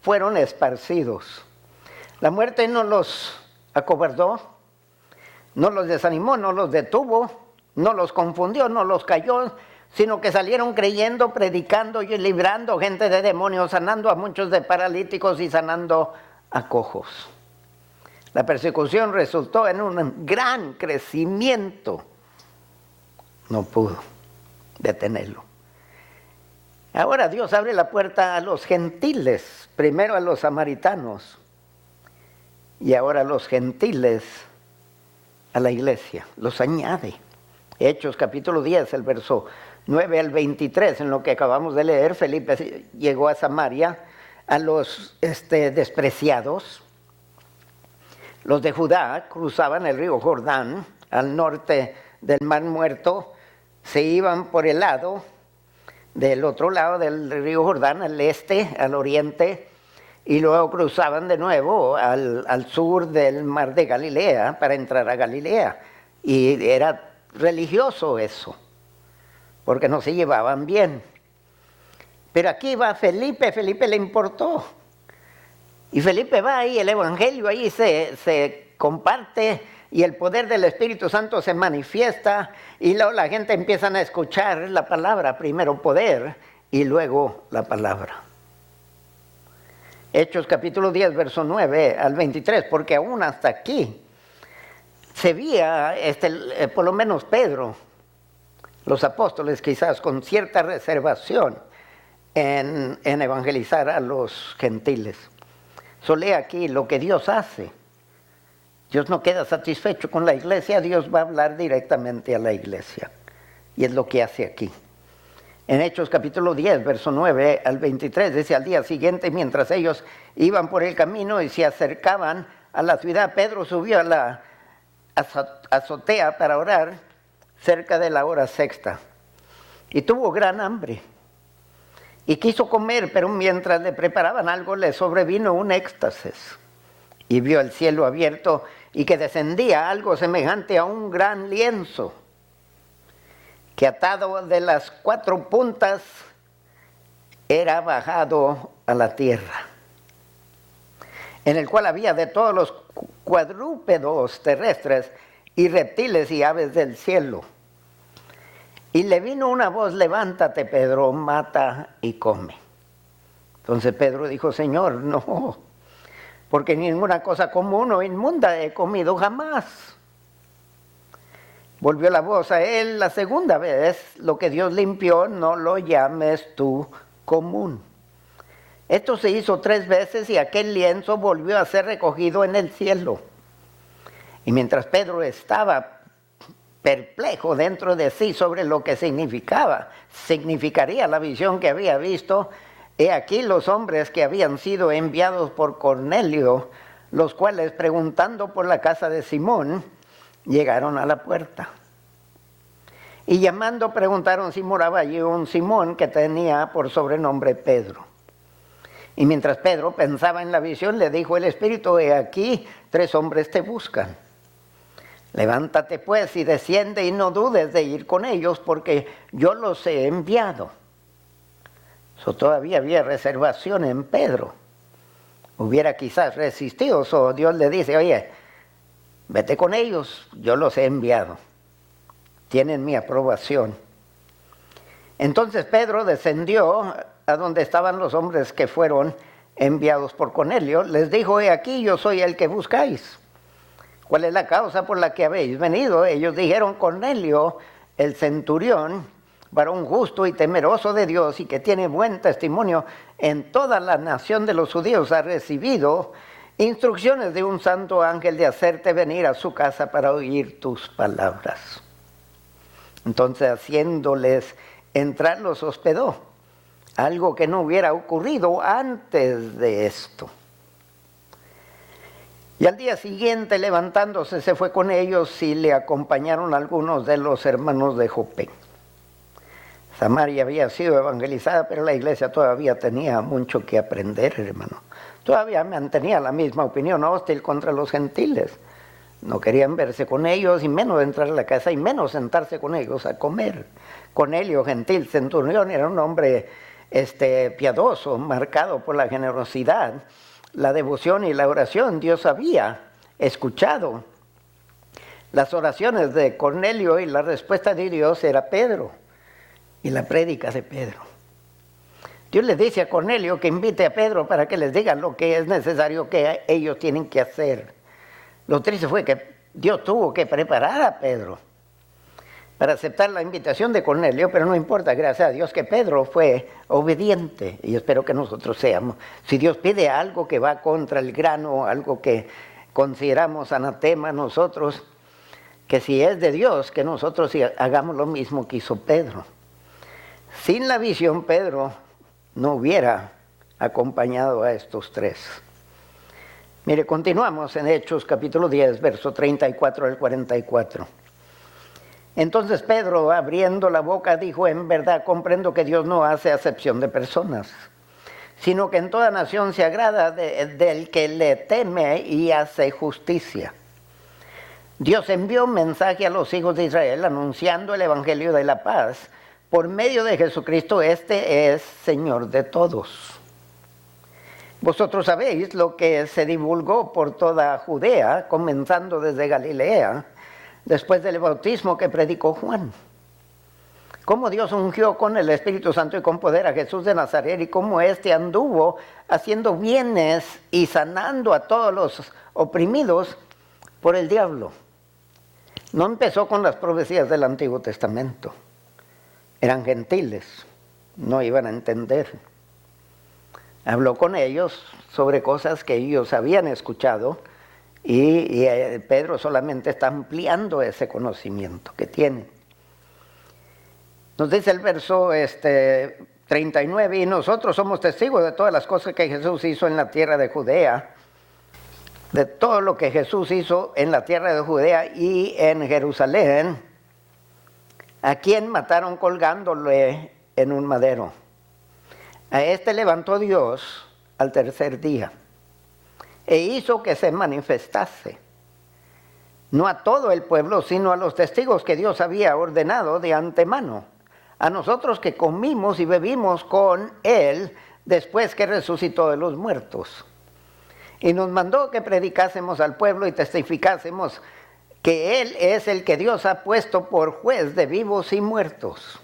fueron esparcidos. La muerte no los acobardó, no los desanimó, no los detuvo, no los confundió, no los cayó. sino que salieron creyendo, predicando y librando gente de demonios, sanando a muchos de paralíticos y sanando a cojos. La persecución resultó en un gran crecimiento. No pudo detenerlo. Ahora Dios abre la puerta a los gentiles, primero a los samaritanos y ahora a los gentiles a la iglesia, los añade. Hechos capítulo 10, el verso 9 al 23, en lo que acabamos de leer, Felipe llegó a Samaria, a los despreciados. Los de Judá cruzaban el río Jordán al norte del Mar Muerto, se iban por el lado del otro lado del río Jordán, al este, al oriente, y luego cruzaban de nuevo al sur del Mar de Galilea para entrar a Galilea. Y era religioso eso, porque no se llevaban bien. Pero aquí va Felipe le importó. Y Felipe va ahí, el evangelio ahí se comparte y el poder del Espíritu Santo se manifiesta y luego la gente empieza a escuchar la palabra, primero poder y luego la palabra. Hechos capítulo 10, verso 9 al 23, porque aún hasta aquí se veía, por lo menos Pedro, los apóstoles quizás con cierta reservación en evangelizar a los gentiles. Lea aquí lo que Dios hace. Dios no queda satisfecho con la iglesia, Dios va a hablar directamente a la iglesia. Y es lo que hace aquí. En Hechos capítulo 10, verso 9 al 23, dice: al día siguiente, mientras ellos iban por el camino y se acercaban a la ciudad, Pedro subió a la azotea para orar cerca de la hora sexta. Y tuvo gran hambre. Y quiso comer, pero mientras le preparaban algo, le sobrevino un éxtasis. Y vio el cielo abierto y que descendía algo semejante a un gran lienzo, que atado de las 4 puntas era bajado a la tierra, en el cual había de todos los cuadrúpedos terrestres y reptiles y aves del cielo. Y le vino una voz: levántate, Pedro, mata y come. Entonces Pedro dijo: Señor, no, porque ninguna cosa común o inmunda he comido jamás. Volvió la voz a él la segunda vez: lo que Dios limpió, no lo llames tú común. Esto se hizo 3 veces y aquel lienzo volvió a ser recogido en el cielo. Y mientras Pedro estaba perplejo dentro de sí sobre lo que significaría la visión que había visto, he aquí los hombres que habían sido enviados por Cornelio, los cuales, preguntando por la casa de Simón, llegaron a la puerta. Y llamando, preguntaron si moraba allí un Simón que tenía por sobrenombre Pedro. Y mientras Pedro pensaba en la visión, le dijo el Espíritu: he aquí 3 hombres te buscan. Levántate pues y desciende y no dudes de ir con ellos, porque yo los he enviado. Todavía había reservación en Pedro. Hubiera quizás resistido. Dios le dice: oye, vete con ellos, yo los he enviado. Tienen mi aprobación. Entonces Pedro descendió a donde estaban los hombres que fueron enviados por Cornelio. Les dijo: he aquí, yo soy el que buscáis. ¿Cuál es la causa por la que habéis venido? Ellos dijeron: Cornelio, el centurión, varón justo y temeroso de Dios y que tiene buen testimonio en toda la nación de los judíos, ha recibido instrucciones de un santo ángel de hacerte venir a su casa para oír tus palabras. Entonces, haciéndoles entrar, los hospedó, algo que no hubiera ocurrido antes de esto. Y al día siguiente, levantándose, se fue con ellos y le acompañaron algunos de los hermanos de Jope. Samaria había sido evangelizada, pero la iglesia todavía tenía mucho que aprender, hermano. Todavía mantenía la misma opinión hostil contra los gentiles. No querían verse con ellos, y menos entrar a la casa, y menos sentarse con ellos a comer. Cornelio, gentil centurión, era un hombre piadoso, marcado por la generosidad, la devoción y la oración. Dios había escuchado las oraciones de Cornelio y la respuesta de Dios era Pedro. y la prédica de Pedro. Dios le dice a Cornelio que invite a Pedro para que les diga lo que es necesario que ellos tienen que hacer. Lo triste fue que Dios tuvo que preparar a Pedro para aceptar la invitación de Cornelio, pero no importa, gracias a Dios que Pedro fue obediente, y espero que nosotros seamos. Si Dios pide algo que va contra el grano, algo que consideramos anatema nosotros, que si es de Dios, que nosotros hagamos lo mismo que hizo Pedro. Sin la visión, Pedro no hubiera acompañado a estos tres. Mire, continuamos en Hechos capítulo 10, verso 34 al 44. Entonces Pedro, abriendo la boca, dijo: en verdad comprendo que Dios no hace acepción de personas, sino que en toda nación se agrada del que le teme y hace justicia. Dios envió un mensaje a los hijos de Israel anunciando el evangelio de la paz. Por medio de Jesucristo, este es Señor de todos. Vosotros sabéis lo que se divulgó por toda Judea, comenzando desde Galilea, después del bautismo que predicó Juan. Cómo Dios ungió con el Espíritu Santo y con poder a Jesús de Nazaret, y cómo éste anduvo haciendo bienes y sanando a todos los oprimidos por el diablo. No empezó con las profecías del Antiguo Testamento. Eran gentiles, no iban a entender. Habló con ellos sobre cosas que ellos habían escuchado, y Pedro solamente está ampliando ese conocimiento que tiene. Nos dice el verso 39, y nosotros somos testigos de todas las cosas que Jesús hizo en la tierra de Judea, de todo lo que Jesús hizo en la tierra de Judea y en Jerusalén, a quien mataron colgándole en un madero. A este levantó Dios al tercer día e hizo que se manifestase, no a todo el pueblo, sino a los testigos que Dios había ordenado de antemano, a nosotros que comimos y bebimos con él después que resucitó de los muertos. Y nos mandó que predicásemos al pueblo y testificásemos que él es el que Dios ha puesto por juez de vivos y muertos.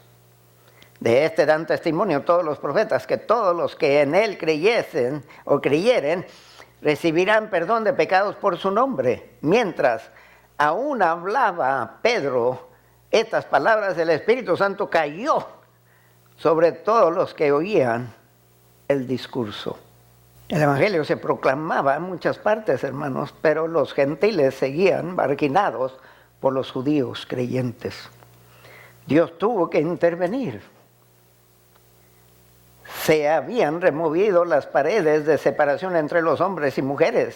De este dan testimonio todos los profetas, que todos los que en él creyesen o creyeren recibirán perdón de pecados por su nombre. Mientras aún hablaba Pedro estas palabras, el Espíritu Santo cayó sobre todos los que oían el discurso. El evangelio se proclamaba en muchas partes, hermanos, pero los gentiles seguían marginados por los judíos creyentes. Dios tuvo que intervenir. Se habían removido las paredes de separación entre los hombres y mujeres,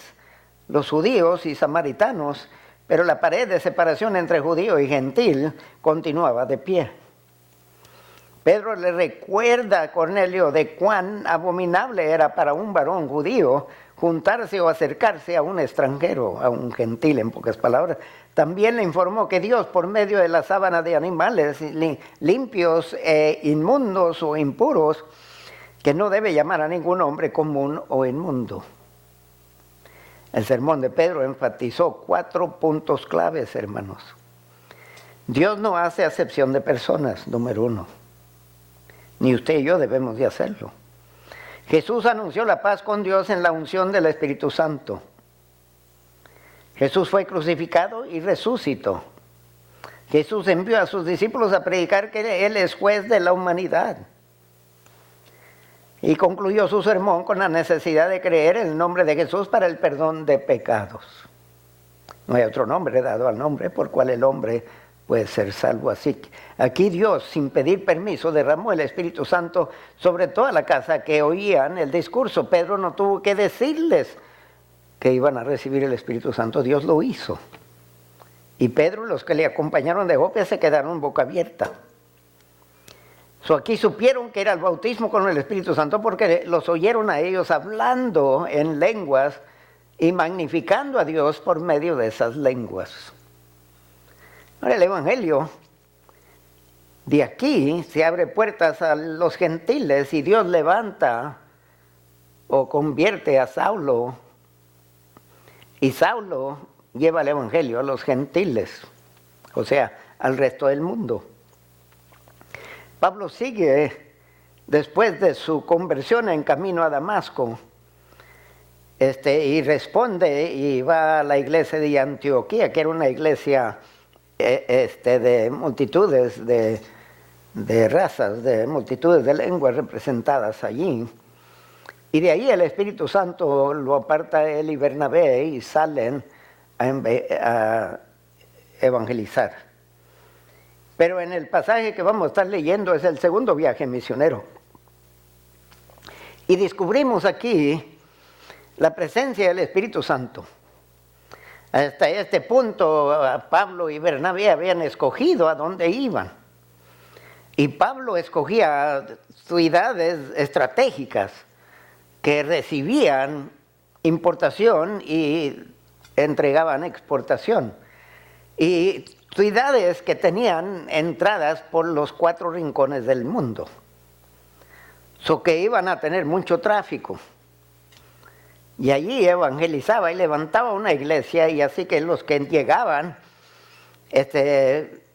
los judíos y samaritanos, pero la pared de separación entre judío y gentil continuaba de pie. Pedro le recuerda a Cornelio de cuán abominable era para un varón judío juntarse o acercarse a un extranjero, a un gentil, en pocas palabras. También le informó que Dios, por medio de la sábana de animales limpios e inmundos o impuros, que no debe llamar a ningún hombre común o inmundo. El sermón de Pedro enfatizó 4 puntos claves, hermanos. Dios no hace acepción de personas, número 1. Ni usted y yo debemos de hacerlo. Jesús anunció la paz con Dios en la unción del Espíritu Santo. Jesús fue crucificado y resucitó. Jesús envió a sus discípulos a predicar que Él es juez de la humanidad. Y concluyó su sermón con la necesidad de creer en el nombre de Jesús para el perdón de pecados. No hay otro nombre dado al nombre por cual el hombre puede ser salvo. Así que aquí Dios, sin pedir permiso, derramó el Espíritu Santo sobre toda la casa que oían el discurso. Pedro no tuvo que decirles que iban a recibir el Espíritu Santo, Dios lo hizo. Y Pedro y los que le acompañaron de Jope se quedaron boca abierta. Aquí supieron que era el bautismo con el Espíritu Santo porque los oyeron a ellos hablando en lenguas y magnificando a Dios por medio de esas lenguas. Ahora el Evangelio de aquí se abre puertas a los gentiles y Dios levanta o convierte a Saulo, y Saulo lleva el Evangelio a los gentiles, o sea, al resto del mundo. Pablo sigue después de su conversión en camino a Damasco, y responde y va a la iglesia de Antioquía, que era una iglesia de multitudes de razas, de multitudes de lenguas representadas allí. Y de ahí el Espíritu Santo lo aparta él y Bernabé y salen a evangelizar. Pero en el pasaje que vamos a estar leyendo es el segundo viaje misionero. Y descubrimos aquí la presencia del Espíritu Santo. Hasta este punto Pablo y Bernabé habían escogido a dónde iban. Y Pablo escogía ciudades estratégicas que recibían importación y entregaban exportación. Y ciudades que tenían entradas por los 4 rincones del mundo. Que iban a tener mucho tráfico. Y allí evangelizaba y levantaba una iglesia, y así que los que llegaban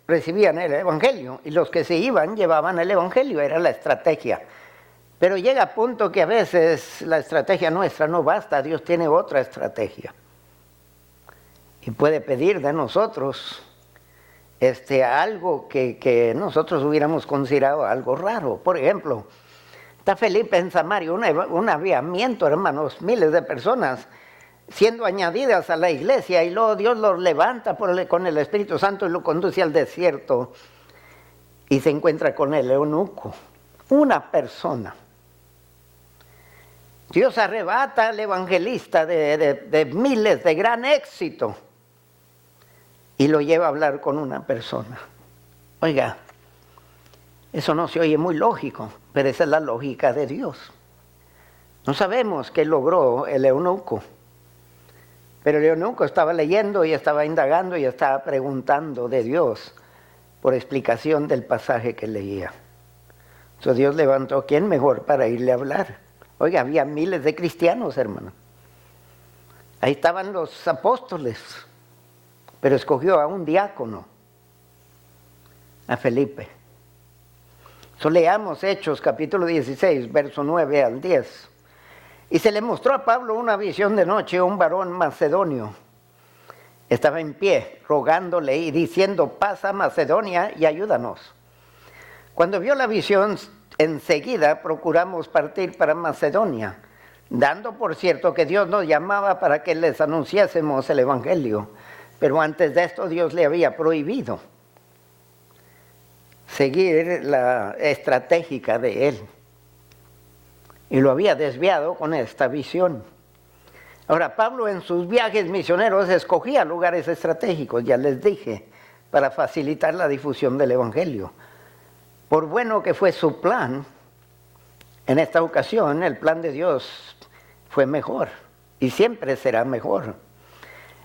recibían el evangelio, y los que se iban llevaban el evangelio, era la estrategia. Pero llega a punto que a veces la estrategia nuestra no basta, Dios tiene otra estrategia. Y puede pedir de nosotros algo que nosotros hubiéramos considerado algo raro. Por ejemplo, está Felipe en Samaria, un avivamiento, hermanos, miles de personas siendo añadidas a la iglesia, y luego Dios los levanta con el Espíritu Santo y lo conduce al desierto y se encuentra con el eunuco, una persona. Dios arrebata al evangelista de miles de gran éxito y lo lleva a hablar con una persona. Oiga, eso no se oye muy lógico, pero esa es la lógica de Dios. No sabemos qué logró el eunuco, pero el eunuco estaba leyendo y estaba indagando y estaba preguntando de Dios por explicación del pasaje que leía. Entonces Dios levantó, ¿quién mejor para irle a hablar? Oiga, había miles de cristianos, hermano. Ahí estaban los apóstoles, pero escogió a un diácono, a Felipe. Leamos Hechos capítulo 16, verso 9 al 10. Y se le mostró a Pablo una visión de noche, un varón macedonio. Estaba en pie, rogándole y diciendo, pasa a Macedonia y ayúdanos. Cuando vio la visión, enseguida procuramos partir para Macedonia, dando por cierto que Dios nos llamaba para que les anunciásemos el evangelio. Pero antes de esto Dios le había prohibido seguir la estratégica de él, y lo había desviado con esta visión. Ahora, Pablo en sus viajes misioneros escogía lugares estratégicos, ya les dije, para facilitar la difusión del evangelio. Por bueno que fue su plan, en esta ocasión el plan de Dios fue mejor y siempre será mejor.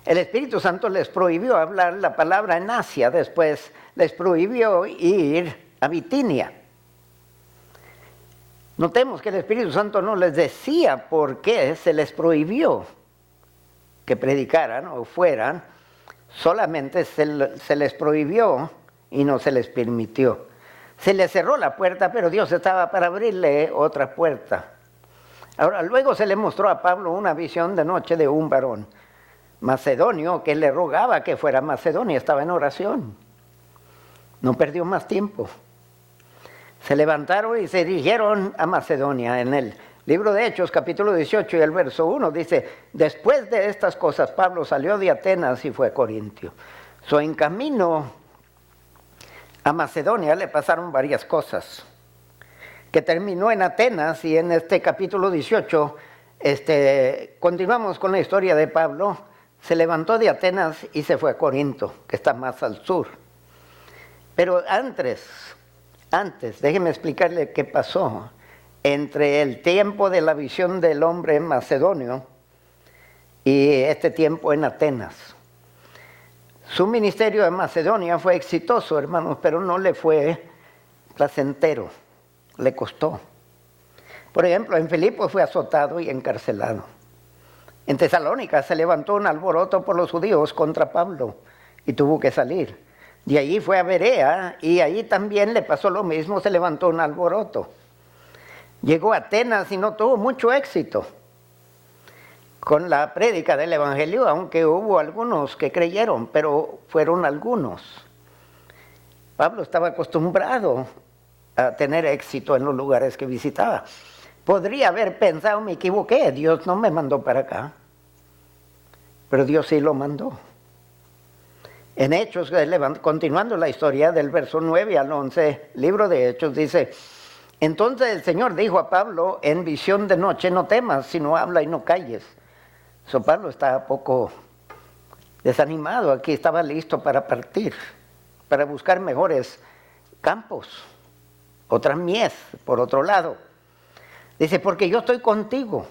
El Espíritu Santo les prohibió hablar la palabra en Asia, después les prohibió ir a Bitinia. Notemos que el Espíritu Santo no les decía por qué se les prohibió que predicaran o fueran, solamente se les prohibió y no se les permitió. Se les cerró la puerta, pero Dios estaba para abrirle otra puerta. Ahora, luego se le mostró a Pablo una visión de noche de un varón macedonio que le rogaba que fuera a Macedonia, estaba en oración. No perdió más tiempo. Se levantaron y se dirigieron a Macedonia. En el libro de Hechos, capítulo 18 y el verso 1, dice, después de estas cosas, Pablo salió de Atenas y fue a Corintio. En camino a Macedonia le pasaron varias cosas, que terminó en Atenas, y en este capítulo 18, continuamos con la historia de Pablo. Se levantó de Atenas y se fue a Corinto, que está más al sur. Pero antes, déjeme explicarle qué pasó entre el tiempo de la visión del hombre macedonio y este tiempo en Atenas. Su ministerio en Macedonia fue exitoso, hermanos, pero no le fue placentero, le costó. Por ejemplo, en Filipos fue azotado y encarcelado. En Tesalónica se levantó un alboroto por los judíos contra Pablo y tuvo que salir. De allí fue a Berea y ahí también le pasó lo mismo, se levantó un alboroto. Llegó a Atenas y no tuvo mucho éxito con la prédica del Evangelio, aunque hubo algunos que creyeron, pero fueron algunos. Pablo estaba acostumbrado a tener éxito en los lugares que visitaba. Podría haber pensado, me equivoqué, Dios no me mandó para acá, pero Dios sí lo mandó. En Hechos, continuando la historia del verso 9 al 11, libro de Hechos, dice: entonces el Señor dijo a Pablo en visión de noche, no temas, sino habla y no calles. Pablo estaba poco desanimado, aquí estaba listo para partir, para buscar mejores campos, otra mies por otro lado. Dice, porque yo estoy contigo,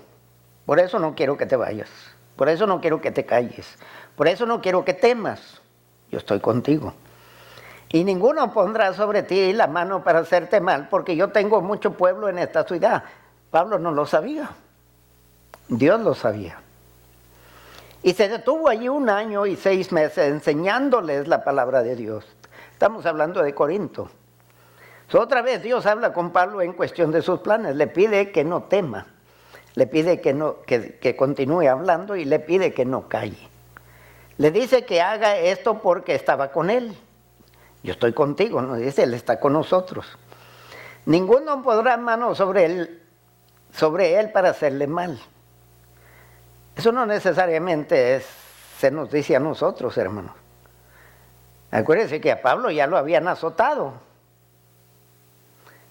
por eso no quiero que te vayas, por eso no quiero que te calles, por eso no quiero que temas, yo estoy contigo. Y ninguno pondrá sobre ti la mano para hacerte mal, porque yo tengo mucho pueblo en esta ciudad. Pablo no lo sabía, Dios lo sabía. Y se detuvo allí 1 año y 6 meses enseñándoles la palabra de Dios. Estamos hablando de Corinto. Otra vez Dios habla con Pablo en cuestión de sus planes. Le pide que no tema, le pide que continúe hablando y le pide que no calle. Le dice que haga esto porque estaba con él. Yo estoy contigo, no dice, él está con nosotros. Ninguno podrá mano sobre él para hacerle mal. Eso no necesariamente se nos dice a nosotros, hermanos. Acuérdense que a Pablo ya lo habían azotado.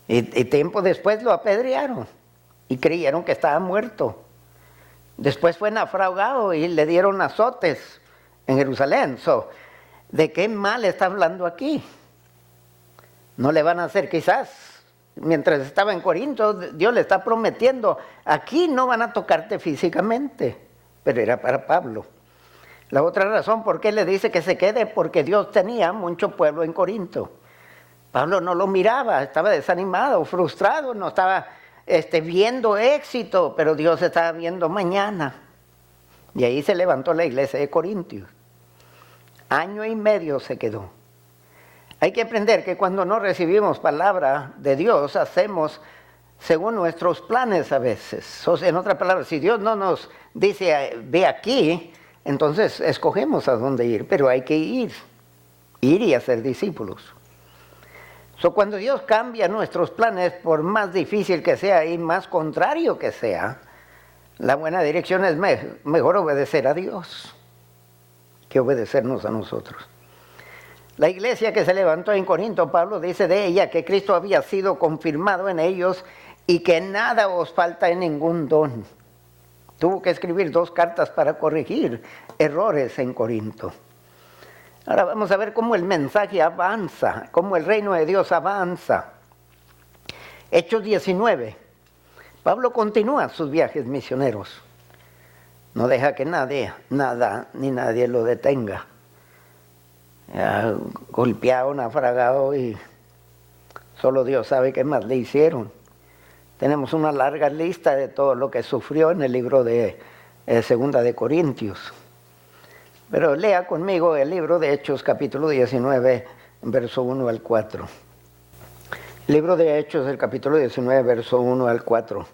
Y tiempo después lo apedrearon y creyeron que estaba muerto. Después fue naufragado y le dieron azotes en Jerusalén. ¿De qué mal está hablando aquí? No le van a hacer quizás. Mientras estaba en Corinto, Dios le está prometiendo, aquí no van a tocarte físicamente, pero era para Pablo. La otra razón por qué le dice que se quede, porque Dios tenía mucho pueblo en Corinto. Pablo no lo miraba, estaba desanimado, frustrado, no estaba viendo éxito, pero Dios estaba viendo mañana. Y ahí se levantó la iglesia de Corintios. 1 año y medio se quedó. Hay que aprender que cuando no recibimos palabra de Dios, hacemos según nuestros planes a veces. En otras palabras, si Dios no nos dice, ve aquí, entonces escogemos a dónde ir, pero hay que ir y hacer discípulos. Cuando Dios cambia nuestros planes, por más difícil que sea y más contrario que sea, la buena dirección es mejor obedecer a Dios que obedecernos a nosotros. La iglesia que se levantó en Corinto, Pablo dice de ella que Cristo había sido confirmado en ellos y que nada os falta en ningún don. Tuvo que escribir 2 cartas para corregir errores en Corinto. Ahora vamos a ver cómo el mensaje avanza, cómo el reino de Dios avanza. Hechos 19. Pablo continúa sus viajes misioneros. No deja que nada ni nadie lo detenga. Golpeado, naufragado y solo Dios sabe qué más le hicieron. Tenemos una larga lista de todo lo que sufrió en el libro de Segunda de Corintios. Pero lea conmigo el libro de Hechos, capítulo 19, verso 1 al 4. El libro de Hechos, el capítulo 19, verso 1 al 4.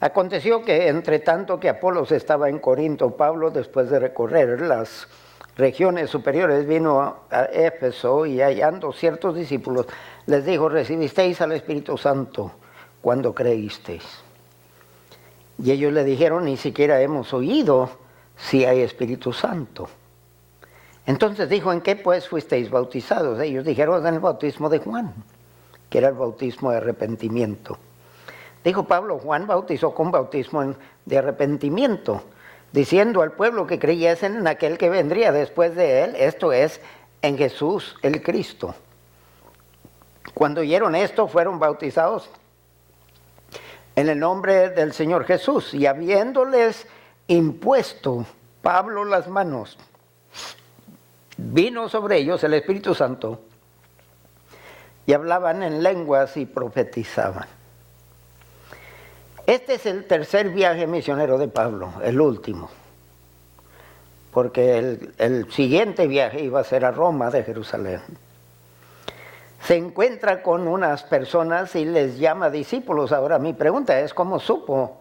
Aconteció que, entre tanto que Apolos estaba en Corinto, Pablo, después de recorrer las regiones superiores, vino a Éfeso y hallando ciertos discípulos, les dijo, ¿recibisteis al Espíritu Santo cuando creísteis? Y ellos le dijeron, ni siquiera hemos oído si hay Espíritu Santo. Entonces dijo, ¿en qué pues fuisteis bautizados? Ellos dijeron, en el bautismo de Juan, que era el bautismo de arrepentimiento. Dijo Pablo, Juan bautizó con bautismo de arrepentimiento, diciendo al pueblo que creyesen en aquel que vendría después de él, esto es, en Jesús el Cristo. Cuando oyeron esto, fueron bautizados en el nombre del Señor Jesús, y habiéndoles impuesto Pablo las manos, vino sobre ellos el Espíritu Santo, y hablaban en lenguas y profetizaban. Este es el tercer viaje misionero de Pablo, el último. porque el siguiente viaje iba a ser a Roma de Jerusalén. Se encuentra con unas personas y les llama discípulos. Ahora mi pregunta es, ¿cómo supo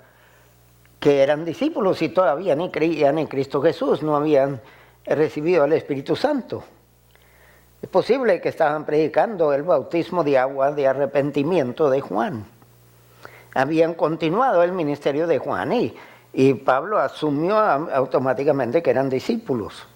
que eran discípulos si todavía ni creían en Cristo Jesús, no habían recibido el Espíritu Santo? Es posible que estaban predicando el bautismo de agua de arrepentimiento de Juan. Habían continuado el ministerio de Juan y Pablo asumió automáticamente que eran discípulos.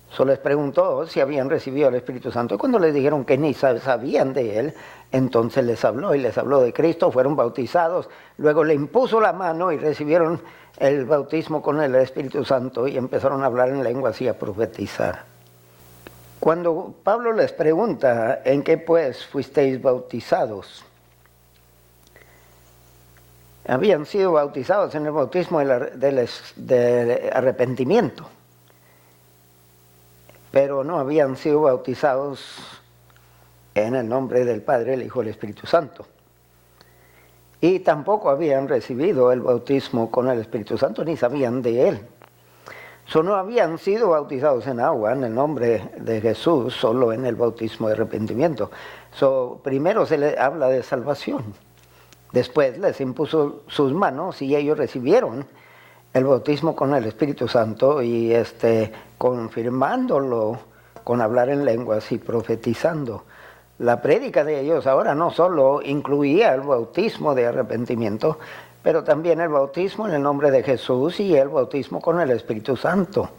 Solo les preguntó si habían recibido el Espíritu Santo. Y cuando les dijeron que ni sabían de él, entonces les habló de Cristo, fueron bautizados. Luego le impuso la mano y recibieron el bautismo con el Espíritu Santo y empezaron a hablar en lenguas y a profetizar. Cuando Pablo les pregunta, ¿en qué pues fuisteis bautizados? Habían sido bautizados en el bautismo de arrepentimiento, pero no habían sido bautizados en el nombre del Padre, el Hijo y el Espíritu Santo. Y tampoco habían recibido el bautismo con el Espíritu Santo, ni sabían de él. No habían sido bautizados en agua en el nombre de Jesús, solo en el bautismo de arrepentimiento. Primero se les habla de salvación. Después les impuso sus manos y ellos recibieron el bautismo con el Espíritu Santo y confirmándolo con hablar en lenguas y profetizando. La prédica de ellos ahora no solo incluía el bautismo de arrepentimiento, pero también el bautismo en el nombre de Jesús y el bautismo con el Espíritu Santo,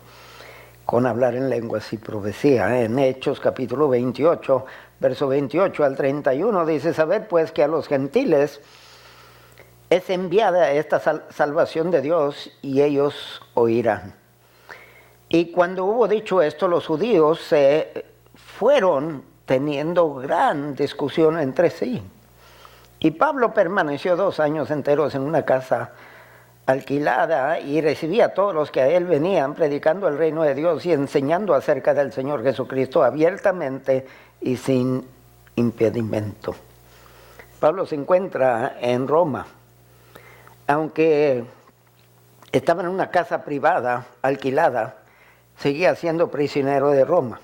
con hablar en lenguas y profecía. En Hechos capítulo 28, verso 28 al 31 dice: sabed pues que a los gentiles es enviada esta salvación de Dios y ellos oirán. Y cuando hubo dicho esto, los judíos se fueron teniendo gran discusión entre sí. Y Pablo permaneció 2 años enteros en una casa alquilada y recibía a todos los que a él venían predicando el reino de Dios y enseñando acerca del Señor Jesucristo abiertamente y sin impedimento. Pablo se encuentra en Roma. Aunque estaba en una casa privada, alquilada, seguía siendo prisionero de Roma.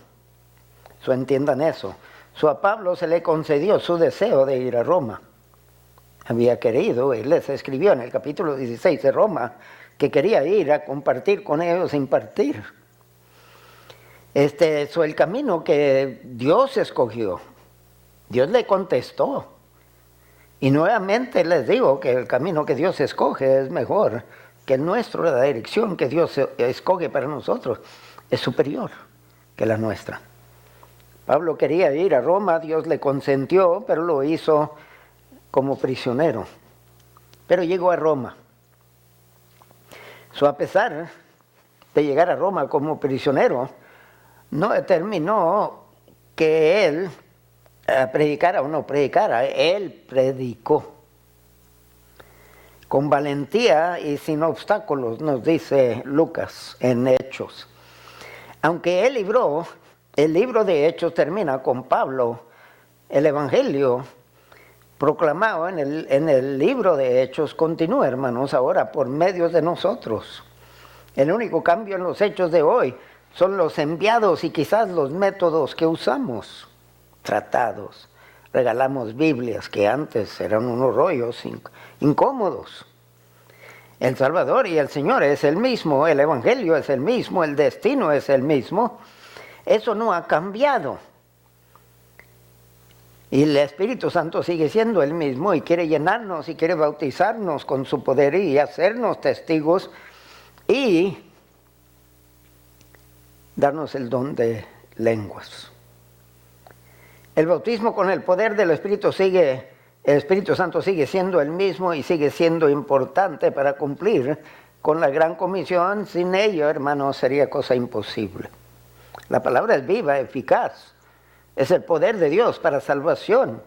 Entiendan eso. A Pablo se le concedió su deseo de ir a Roma. Había querido, él les escribió en el capítulo 16 de Roma, que quería ir a compartir con ellos, impartir. El camino que Dios escogió, Dios le contestó. Y nuevamente les digo que el camino que Dios escoge es mejor que el nuestro. La dirección que Dios escoge para nosotros es superior que la nuestra. Pablo quería ir a Roma, Dios le consentió, pero lo hizo como prisionero. Pero llegó a Roma. A pesar de llegar a Roma como prisionero, no determinó que él predicara o no predicara. Él predicó con valentía y sin obstáculos, nos dice Lucas en Hechos. Aunque él libró, el libro de Hechos termina con Pablo, el Evangelio proclamado en el libro de Hechos continúa, hermanos, ahora por medio de nosotros. El único cambio en los hechos de hoy son los enviados y quizás los métodos que usamos. Tratados, regalamos Biblias que antes eran unos rollos incómodos. El Salvador y el Señor es el mismo, el Evangelio es el mismo, el destino es el mismo. Eso no ha cambiado. Y el Espíritu Santo sigue siendo el mismo y quiere llenarnos y quiere bautizarnos con su poder y hacernos testigos y darnos el don de lenguas. El bautismo con el poder del Espíritu Santo sigue siendo el mismo y sigue siendo importante para cumplir con la gran comisión. Sin ello, hermanos, sería cosa imposible. La palabra es viva, eficaz. Es el poder de Dios para salvación.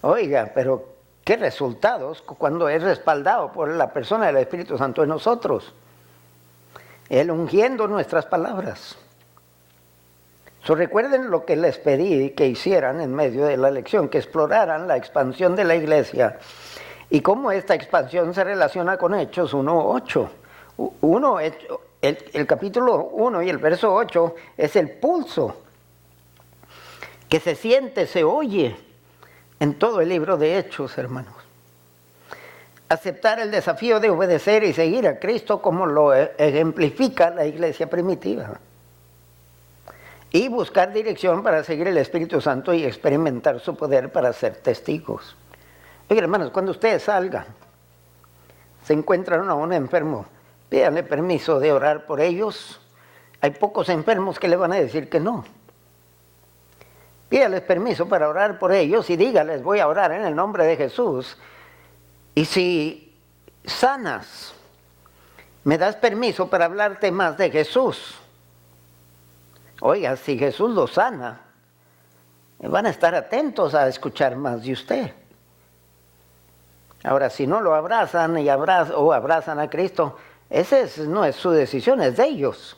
Oiga, pero ¿qué resultados cuando es respaldado por la persona del Espíritu Santo en nosotros? Él ungiendo nuestras palabras. Recuerden lo que les pedí que hicieran en medio de la lección, que exploraran la expansión de la iglesia y cómo esta expansión se relaciona con Hechos 1:8. el capítulo 1 y el verso 8 es el pulso que se siente, se oye en todo el libro de Hechos, hermanos. Aceptar el desafío de obedecer y seguir a Cristo como lo ejemplifica la iglesia primitiva. Y buscar dirección para seguir el Espíritu Santo y experimentar su poder para ser testigos. Oye, hermanos, cuando ustedes salgan, se encuentran a un enfermo, pídanle permiso de orar por ellos. Hay pocos enfermos que le van a decir que no. Pídales permiso para orar por ellos y dígales, voy a orar en el nombre de Jesús. Y si sanas, me das permiso para hablarte más de Jesús. Oiga, si Jesús lo sana, van a estar atentos a escuchar más de usted. Ahora, si no lo abrazan o abrazan a Cristo, no es su decisión, es de ellos.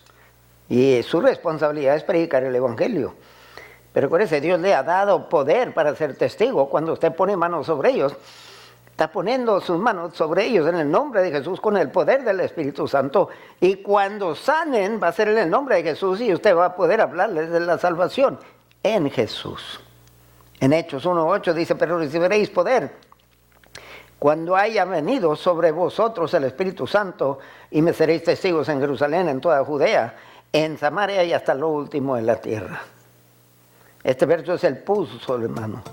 Y su responsabilidad es predicar el Evangelio. Pero por eso Dios le ha dado poder para ser testigo. Cuando usted pone manos sobre ellos, está poniendo sus manos sobre ellos en el nombre de Jesús con el poder del Espíritu Santo. Y cuando sanen, va a ser en el nombre de Jesús y usted va a poder hablarles de la salvación en Jesús. En Hechos 1:8 dice, pero recibiréis poder cuando haya venido sobre vosotros el Espíritu Santo y me seréis testigos en Jerusalén, en toda Judea, en Samaria y hasta lo último de la tierra. Este verso es el pulso, hermanos.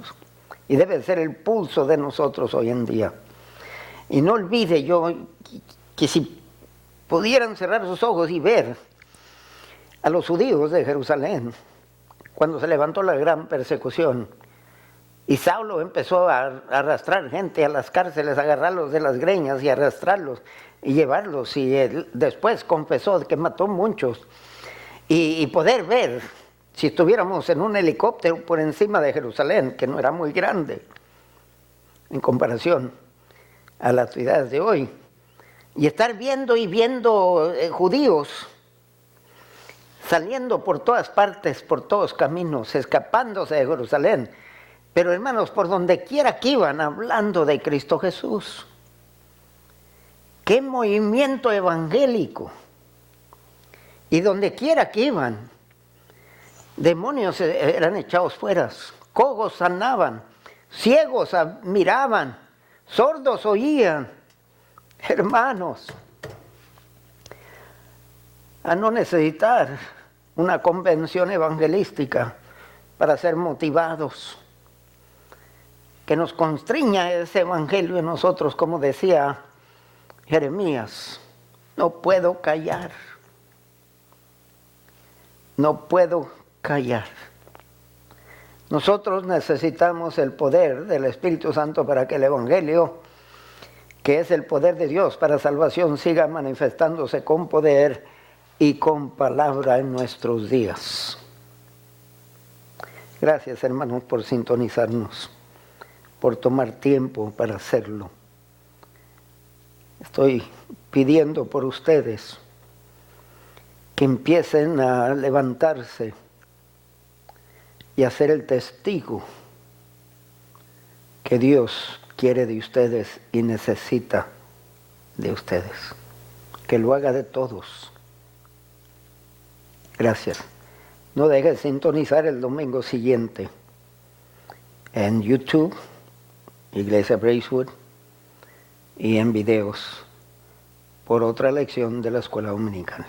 Y debe ser el pulso de nosotros hoy en día. Y no olvide yo que si pudieran cerrar sus ojos y ver a los judíos de Jerusalén, cuando se levantó la gran persecución, y Saulo empezó a arrastrar gente a las cárceles, a agarrarlos de las greñas y arrastrarlos y llevarlos, y él después confesó que mató muchos, y poder ver, si estuviéramos en un helicóptero por encima de Jerusalén, que no era muy grande en comparación a las ciudades de hoy, y estar viendo judíos saliendo por todas partes, por todos caminos, escapándose de Jerusalén, pero hermanos, por donde quiera que iban hablando de Cristo Jesús. ¡Qué movimiento evangélico! Y donde quiera que iban, demonios eran echados fuera, cojos sanaban, ciegos miraban, sordos oían. Hermanos, a no necesitar una convención evangelística para ser motivados. Que nos constriña ese evangelio en nosotros, como decía Jeremías, no puedo callar. No puedo callar. Nosotros necesitamos el poder del Espíritu Santo para que el Evangelio, que es el poder de Dios para salvación, siga manifestándose con poder y con palabra en nuestros días. Gracias, hermanos, por sintonizarnos, por tomar tiempo para hacerlo. Estoy pidiendo por ustedes que empiecen a levantarse y a ser el testigo que Dios quiere de ustedes y necesita de ustedes. Que lo haga de todos. Gracias. No deje de sintonizar el domingo siguiente en YouTube, Iglesia Bracewood, y en videos por otra lección de la Escuela Dominical.